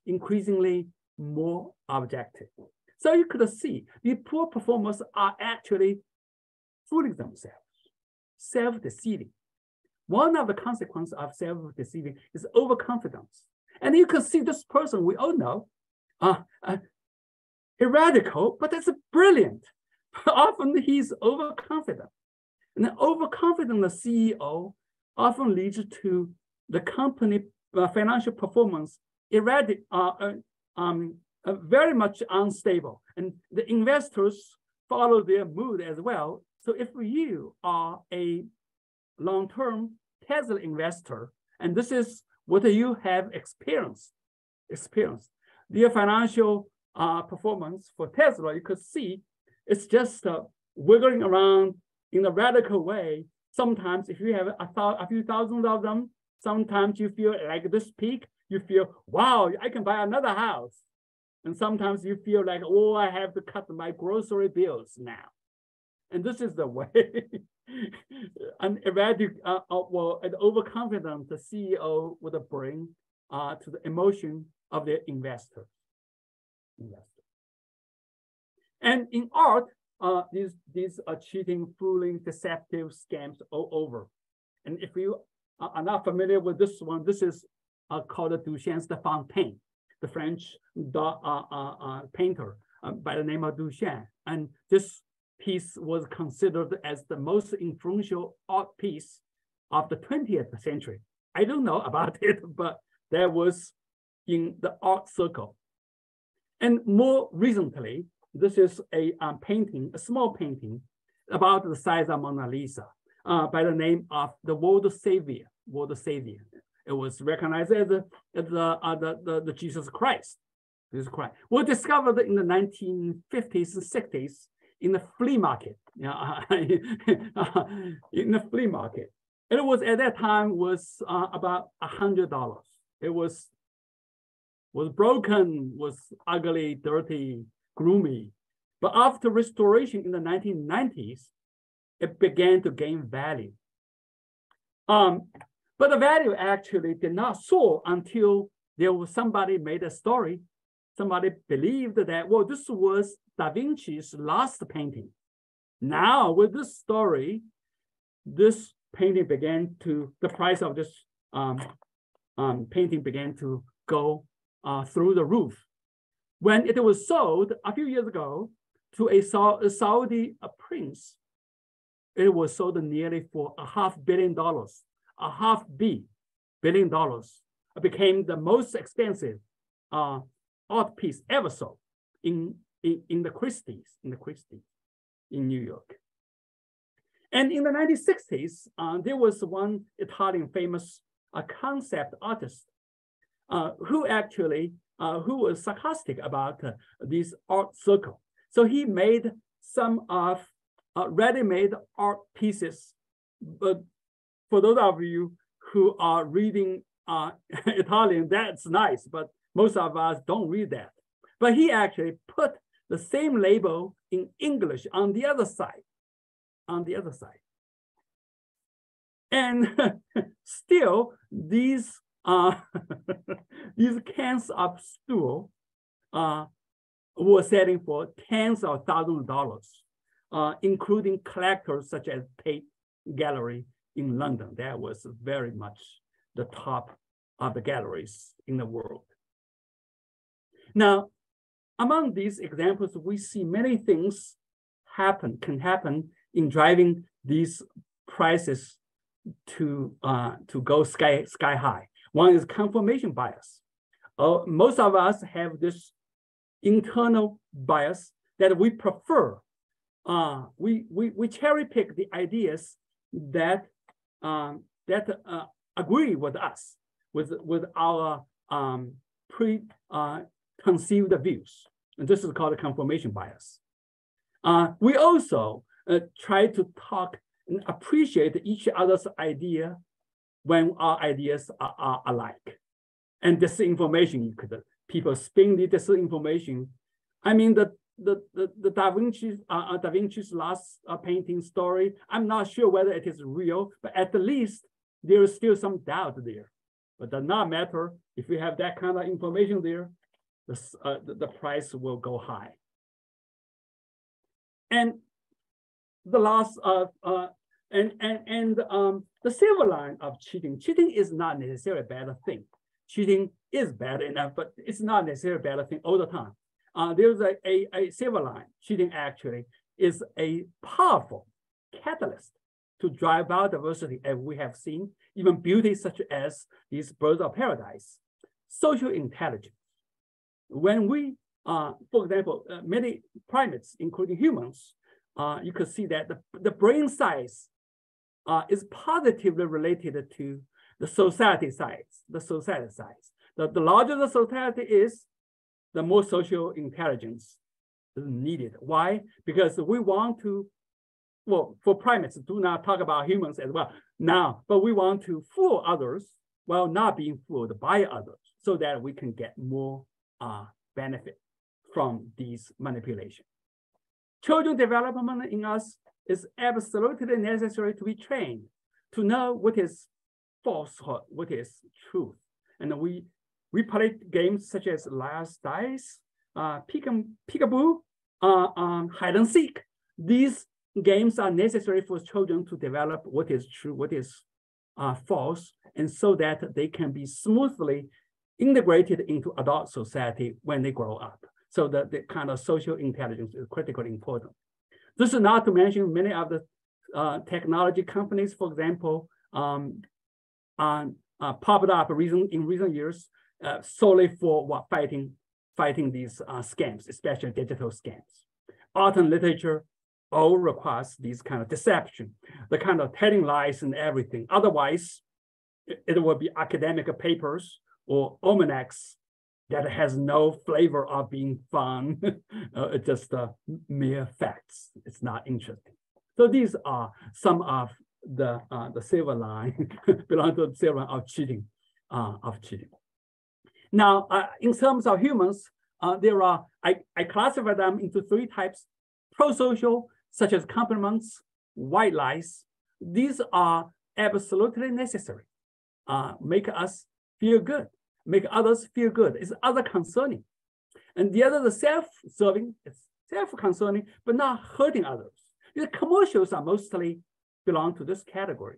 Speaker 1: increasingly more objective. So you could see the poor performers are actually fooling themselves, self-deceiving. One of the consequences of self-deceiving is overconfidence. And you can see this person, we all know, radical, but it's brilliant. Often he's overconfident. And an overconfident CEO often leads to the company financial performance very much unstable. And the investors follow their mood as well. So if you are a long-term Tesla investor, and this is what you have experienced, their financial performance for Tesla, you could see it's just wiggling around in a radical way. Sometimes if you have a few thousand of them, sometimes you feel like this peak, you feel, wow, I can buy another house. And sometimes you feel like, oh, I have to cut my grocery bills now. And this is the way an overconfident CEO would bring to the emotion of their investor. And in art, these are cheating, fooling, deceptive scams all over. And if you are not familiar with this one, this is called Duchamp de Fontaine, the French painter by the name of Duchamp. And this piece was considered as the most influential art piece of the 20th century. I don't know about it, but that was in the art circle. And more recently, this is a painting, a small painting about the size of Mona Lisa by the name of the World Savior. It was recognized as the Jesus Christ. Was discovered in the 1950s and 60s in the flea market. In the flea market. It was at that time was about $100. It was broken, was ugly, dirty, gloomy. But after restoration in the 1990s, it began to gain value. But the value actually did not soar until there was somebody made a story. Somebody believed that, well, this was Da Vinci's last painting. Now with this story, this painting began to, the price of this painting began to go through the roof. When it was sold a few years ago to a Saudi prince, it was sold nearly for $500 million. $500 million. It became the most expensive art piece ever sold in the Christie's, in New York. And in the 1960s, there was one Italian famous concept artist who was sarcastic about this art circle. So he made some of ready-made art pieces. But for those of you who are reading Italian, that's nice, but most of us don't read that. But he actually put the same label in English on the other side. And still, these cans of stool were selling for tens of thousands of dollars, including collectors such as Tate Gallery in London. That was very much the top of the galleries in the world. Now, among these examples, we see many things can happen in driving these prices to go sky high. One is confirmation bias. Most of us have this internal bias that we prefer. We cherry pick the ideas that agree with us, with our preconceived views. And this is called a confirmation bias. We also try to talk and appreciate each other's idea when our ideas are alike. And disinformation, people spin the disinformation. I mean, Da Vinci's last painting story. I'm not sure whether it is real, but at the least there is still some doubt there. But does not matter if we have that kind of information there, the price will go high. And the last the silver line of cheating. Cheating is not necessarily a bad thing. Cheating is bad enough, but it's not necessarily a bad thing all the time. There's a silver line. Cheating actually is a powerful catalyst to drive biodiversity, as we have seen, even beauty such as these birds of paradise. Social intelligence. When we, for example, many primates, including humans, you could see that the brain size is positively related to the society size, The larger the society is, the more social intelligence is needed. Why? Because we want to, well, for primates, do not talk about humans as well now, but we want to fool others while not being fooled by others so that we can get more benefit from these manipulations. Children development in us is absolutely necessary to be trained, to know what is falsehood, what is truth. And we play games such as Last Dice, Peekaboo, Hide and Seek. These games are necessary for children to develop what is true, what is false, and so that they can be smoothly integrated into adult society when they grow up. So that the kind of social intelligence is critically important. This is not to mention many of the technology companies, for example, popped up in recent years solely for fighting these scams, especially digital scams. Art and literature all requires these kind of deception, the kind of telling lies and everything. Otherwise, it will be academic papers or almanacs that has no flavor of being fun. It's just mere facts. It's not interesting. So these are some of the silver line, belong to the silver line of cheating. Now, in terms of humans, I classify them into 3 types: pro-social, such as compliments, white lies. These are absolutely necessary. Make us feel good. Make others feel good. It's other concerning. And the other, the self-serving, it's self-concerning, but not hurting others. The commercials are mostly belong to this category.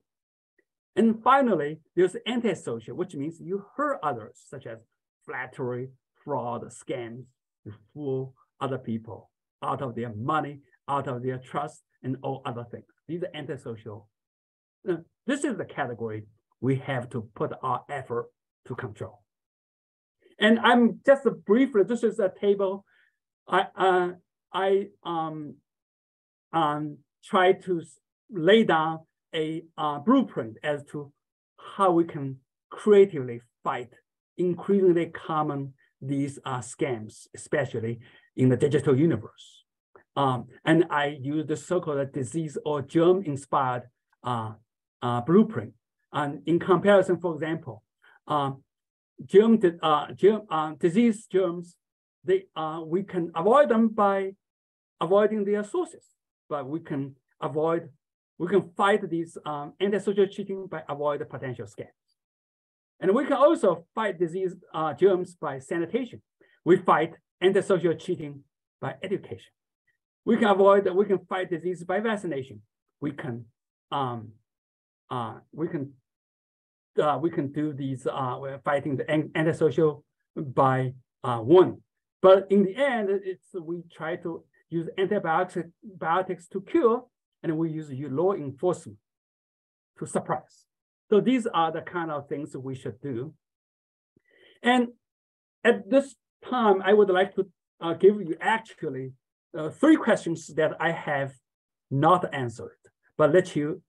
Speaker 1: And finally, there's antisocial, which means you hurt others, such as flattery, fraud, scams. You fool other people out of their money, out of their trust, and all other things. These are antisocial. This is the category we have to put our effort to control. And I'm just briefly, this is a table. I try to lay down a blueprint as to how we can creatively fight increasingly common these scams, especially in the digital universe. And I use the so-called disease or germ-inspired blueprint. And in comparison, for example, disease germs, we can avoid them by avoiding their sources, but we can fight these antisocial cheating by avoiding potential scams. And we can also fight disease germs by sanitation. We fight antisocial cheating by education. We can fight disease by vaccination. We can do these fighting the antisocial by warning. But in the end, we try to use antibiotics to cure, and we use law enforcement to suppress. So these are the kind of things that we should do. And at this time, I would like to give you actually 3 questions that I have not answered, but let you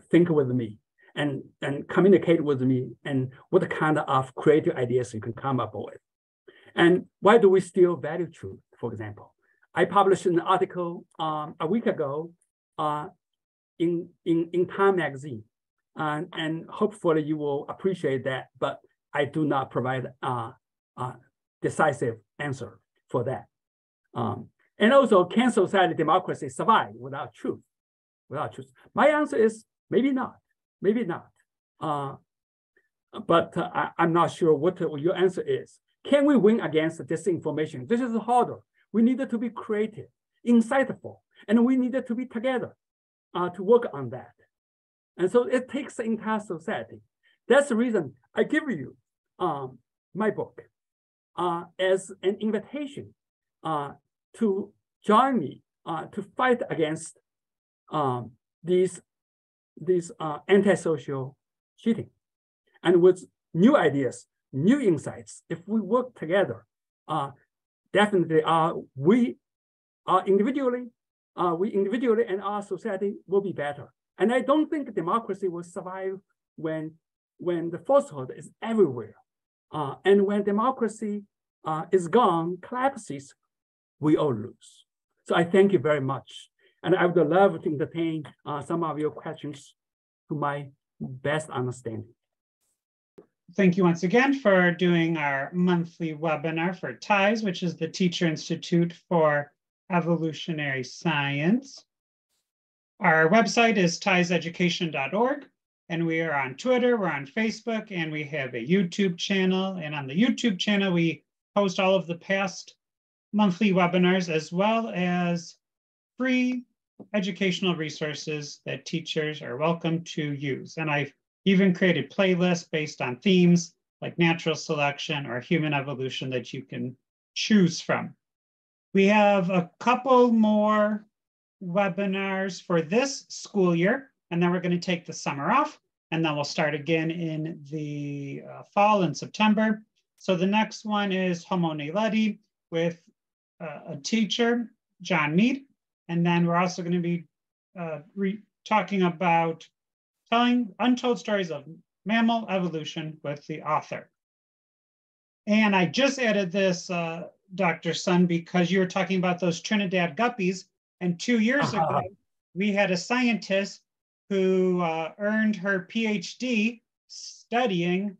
Speaker 1: think with me and communicate with me and what kind of creative ideas you can come up with. And why do we still value truth, for example? I published an article a week ago in Time magazine, and hopefully you will appreciate that, but I do not provide a decisive answer for that. And also, can society democracy survive without truth? Without truth? My answer is maybe not, maybe not. But I'm not sure what your answer is. Can we win against disinformation? This is harder. We needed to be creative, insightful, and we needed to be together to work on that. And so it takes the entire society. That's the reason I give you my book as an invitation to join me to fight against these antisocial cheating. And with new ideas, new insights, if we work together, definitely we individually and our society will be better. And I don't think democracy will survive when the falsehood is everywhere. And when democracy is gone, collapses, we all lose. So I thank you very much. And I would love to entertain some of your questions to my best understanding.
Speaker 2: Thank you once again for doing our monthly webinar for TIES, which is the Teacher Institute for Evolutionary Science. Our website is tieseducation.org, and we are on Twitter, we're on Facebook, and we have a YouTube channel. And on the YouTube channel, we post all of the past monthly webinars, as well as free educational resources that teachers are welcome to use. And I've even created playlists based on themes like natural selection or human evolution that you can choose from. We have a couple more webinars for this school year, and then we're going to take the summer off, and then we'll start again in the fall in September. So the next one is Homo Naledi with a teacher, John Mead, and then we're also going to be talking about telling untold stories of mammal evolution with the author. And I just added this, Dr. Sun, because you were talking about those Trinidad guppies. And 2 years ago, we had a scientist who earned her Ph.D. studying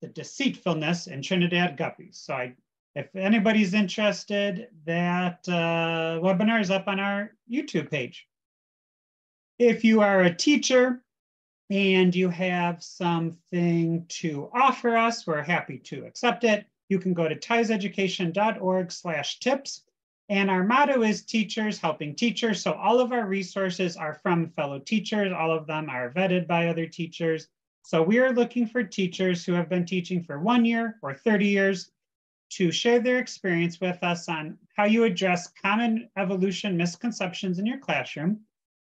Speaker 2: the deceitfulness in Trinidad guppies. So if anybody's interested, that webinar is up on our YouTube page. If you are a teacher and you have something to offer us, we're happy to accept it. You can go to tieseducation.org/tips. And our motto is teachers helping teachers. So all of our resources are from fellow teachers. All of them are vetted by other teachers. So we are looking for teachers who have been teaching for 1 year or 30 years to share their experience with us on how you address common evolution misconceptions in your classroom.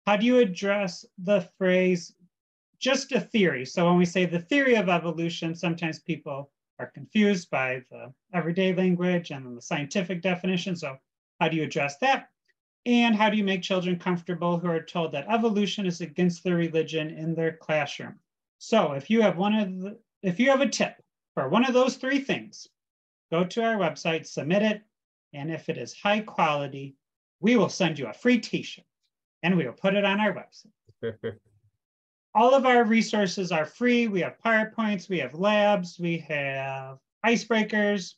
Speaker 2: How do you address the phrase, just a theory? So when we say the theory of evolution, sometimes people are confused by the everyday language and the scientific definition. So how do you address that? And how do you make children comfortable who are told that evolution is against their religion in their classroom? So if you have a tip for one of those three things, go to our website, submit it, and if it is high quality, we will send you a free t-shirt and we will put it on our website. All of our resources are free. We have PowerPoints, we have labs, we have icebreakers,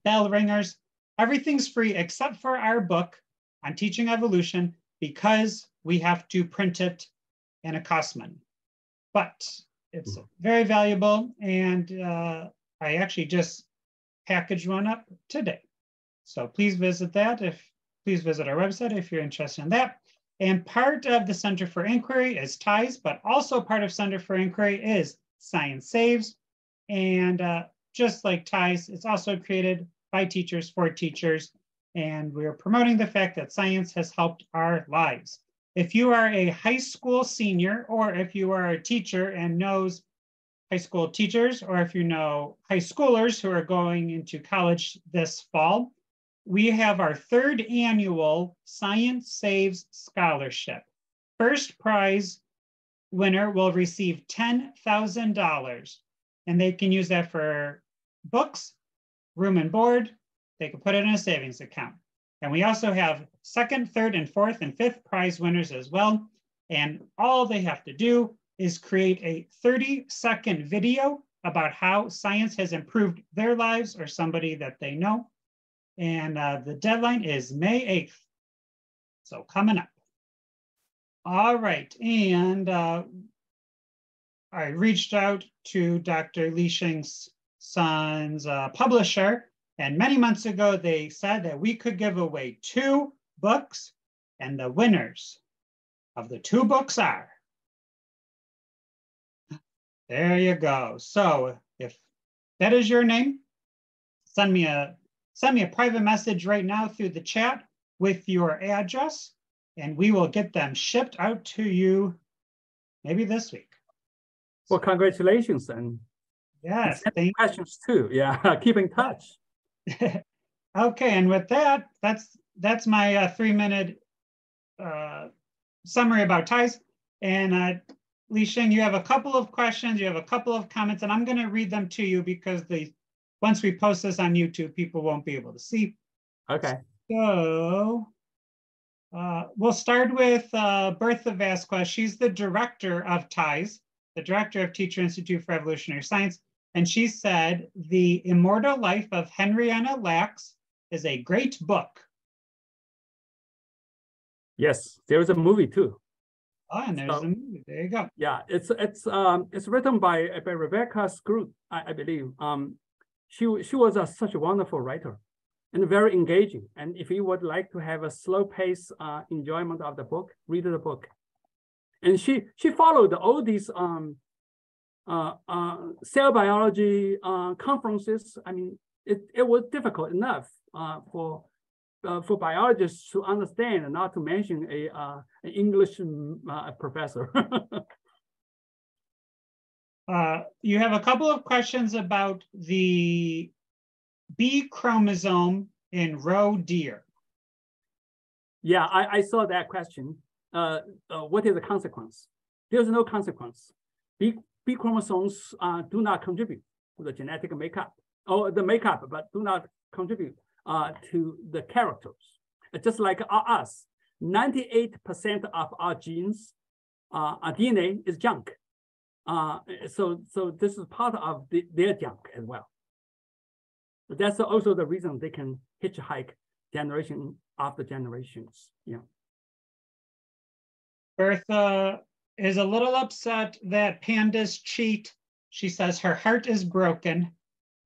Speaker 2: bell ringers. Everything's free except for our book on teaching evolution, because we have to print it and it costs money. But it's very valuable, and I actually just packaged one up today. So please visit that. Please visit our website if you're interested in that. And part of the Center for Inquiry is TIES, but also part of Center for Inquiry is Science Saves. And just like TIES, it's also created by teachers for teachers. And we're promoting the fact that science has helped our lives. If you are a high school senior, or if you are a teacher and knows high school teachers, or if you know high schoolers who are going into college this fall, we have our 3rd annual Science Saves Scholarship. First prize winner will receive $10,000, and they can use that for books, room and board. They can put it in a savings account. And we also have 2nd, 3rd, and 4th, and 5th prize winners as well. And all they have to do is create a 30-second video about how science has improved their lives or somebody that they know. And the deadline is May 8th. So coming up. All right, and I reached out to Dr. Lixing Sun's publisher, and many months ago, they said that we could give away 2 books, and the winners of the 2 books are. There you go. So if that is your name, send me a private message right now through the chat with your address, and we will get them shipped out to you maybe this week.
Speaker 1: Well, congratulations, and
Speaker 2: yes,
Speaker 1: thank questions too. Yeah, keep in touch.
Speaker 2: Okay, and with that, that's my 3-minute summary about ties. And Lixing, you have a couple of questions, you have a couple of comments, and I'm going to read them to you because once we post this on YouTube, people won't be able to see.
Speaker 1: Okay.
Speaker 2: So we'll start with Bertha Vasquez. She's the director of TIES, the director of Teacher Institute for Evolutionary Science. And she said, The Immortal Life of Henrietta Lacks is a great book.
Speaker 1: Yes, there's a movie too.
Speaker 2: Oh, and there's a movie. There you go.
Speaker 1: Yeah, it's written by Rebecca Scroot, I believe. She was such a wonderful writer and very engaging. And if you would like to have a slow pace enjoyment of the book, read the book. And she followed all these cell biology conferences. I mean, it was difficult enough for biologists to understand, not to mention an English professor.
Speaker 2: You have a couple of questions about the B chromosome in roe deer.
Speaker 1: Yeah, I saw that question. What is the consequence? There's no consequence. B chromosomes do not contribute to the genetic makeup, or the makeup, but do not contribute to the characters. Just like us, 98% of our genes, our DNA is junk. So this is part of their junk as well. But that's also the reason they can hitchhike generation after generations. Yeah.
Speaker 2: Bertha is a little upset that pandas cheat. She says her heart is broken.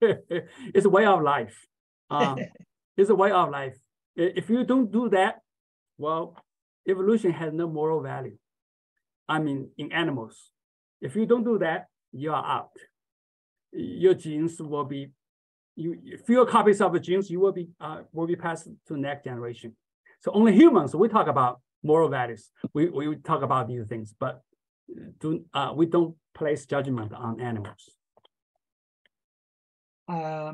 Speaker 1: It's a way of life. It's a way of life. If you don't do that, well, evolution has no moral value. I mean, in animals, if you don't do that, you are out. Your genes will be, fewer copies of the genes you will be passed to the next generation. So only humans, we talk about moral values. We talk about these things, but we don't place judgment on animals.
Speaker 2: I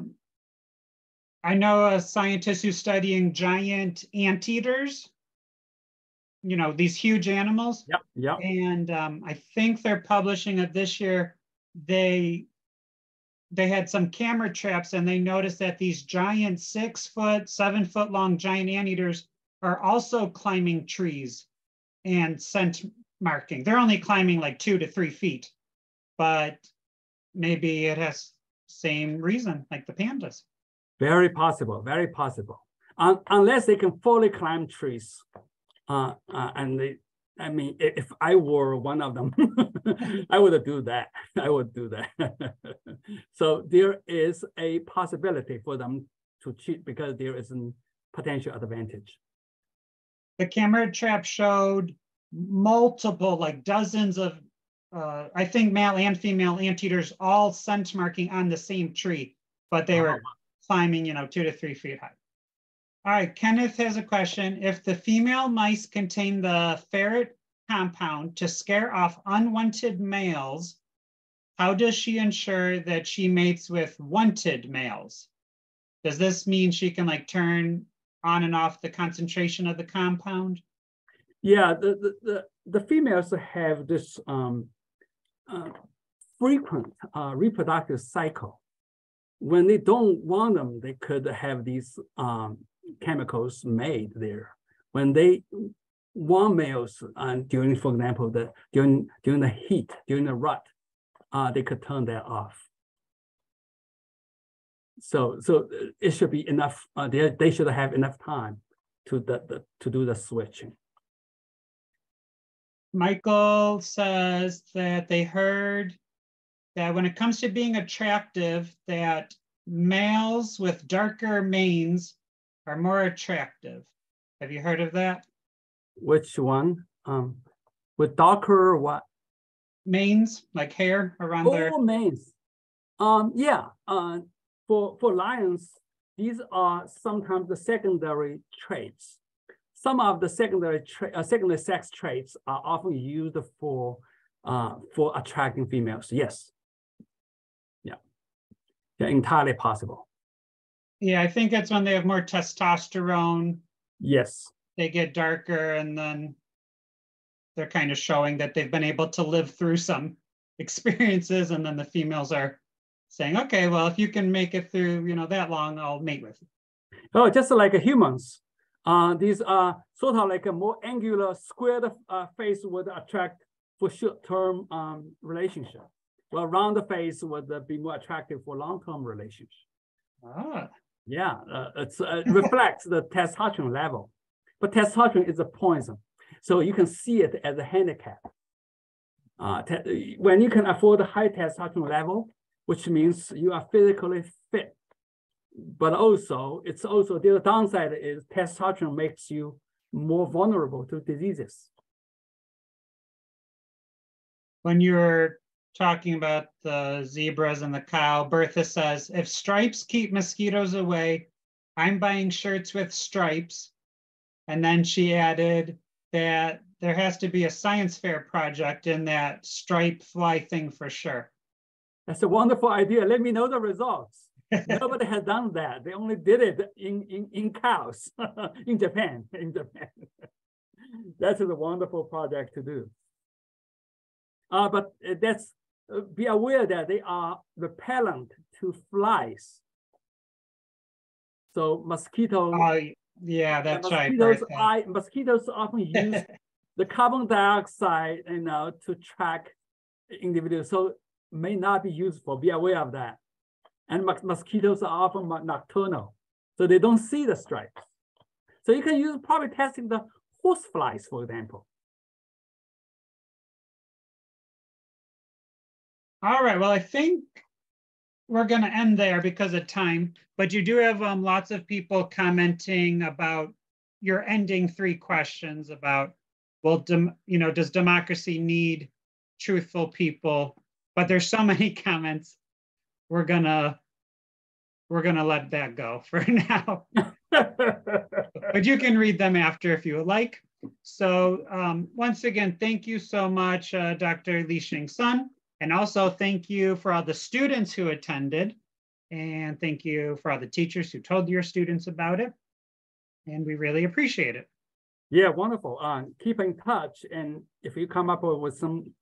Speaker 2: know a scientist who's studying giant anteaters, you know, these huge animals.
Speaker 1: Yep.
Speaker 2: And I think they're publishing it this year. They had some camera traps, and they noticed that these giant 6-foot, 7-foot long giant anteaters are also climbing trees and scent marking. They're only climbing like 2 to 3 feet, but maybe it has same reason like the pandas.
Speaker 1: Very possible, very possible. Unless they can fully climb trees. I mean, if I were one of them, I would do that. I would do that. So there is a possibility for them to cheat because there is a potential advantage.
Speaker 2: The camera trap showed multiple, like dozens of, I think male and female anteaters all scent marking on the same tree, but they were climbing, 2 to 3 feet high. All right, Kenneth has a question. If the female mice contain the ferret compound to scare off unwanted males, how does she ensure that she mates with wanted males? Does this mean she can like turn on and off the concentration of the compound?
Speaker 1: Yeah, the females have this frequent reproductive cycle. When they don't want them, they could have these chemicals made there. When they want males, during, for example, during the heat, during the rut, they could turn that off. So it should be enough. They should have enough time to do the switching.
Speaker 2: Michael says that they heard that when it comes to being attractive, that males with darker manes are more attractive. Have you heard of that?
Speaker 1: Which one? With darker what?
Speaker 2: Manes, like hair around their.
Speaker 1: Oh, manes. Yeah. For lions, these are sometimes the secondary traits. Some of the secondary sex traits are often used for attracting females. Yes. Yeah, entirely possible.
Speaker 2: Yeah, I think it's when they have more testosterone.
Speaker 1: Yes.
Speaker 2: They get darker, and then they're kind of showing that they've been able to live through some experiences, and then the females are saying, okay, well, if you can make it through, that long, I'll mate with you.
Speaker 1: Oh, just like humans. These are sort of like a more angular, squared face would attract for short-term relationship. Well, round face would be more attractive for long-term relationship.
Speaker 2: Ah.
Speaker 1: Yeah, it reflects the testosterone level. But testosterone is a poison. So you can see it as a handicap. When you can afford a high testosterone level, which means you are physically fit, but also the downside is testosterone makes you more vulnerable to diseases.
Speaker 2: When you're talking about the zebras and the cow, Bertha says, if stripes keep mosquitoes away, I'm buying shirts with stripes. And then she added that there has to be a science fair project in that stripe fly thing for sure.
Speaker 1: That's a wonderful idea. Let me know the results. Nobody has done that. They only did it in cows in Japan. That's a wonderful project to do. But be aware that they are repellent to flies. So mosquitoes.
Speaker 2: Yeah, that's
Speaker 1: mosquitoes
Speaker 2: right.
Speaker 1: Mosquitoes often use the carbon dioxide, to track individuals. So may not be useful. Be aware of that. And mosquitoes are often nocturnal, so they don't see the stripes. So you can use probably testing the horse flies, for example.
Speaker 2: All right, well, I think we're going to end there because of time, but you do have lots of people commenting about your ending 3 questions about, well, does democracy need truthful people? But there's so many comments, we're gonna let that go for now. But you can read them after if you would like. So once again, thank you so much, Dr. Lixing Sun. And also thank you for all the students who attended. And thank you for all the teachers who told your students about it. And we really appreciate it.
Speaker 1: Yeah, wonderful. Keep in touch. And if you come up with some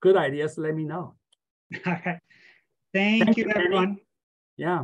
Speaker 1: good ideas, let me know.
Speaker 2: All right. Thank you, everyone.
Speaker 1: Yeah.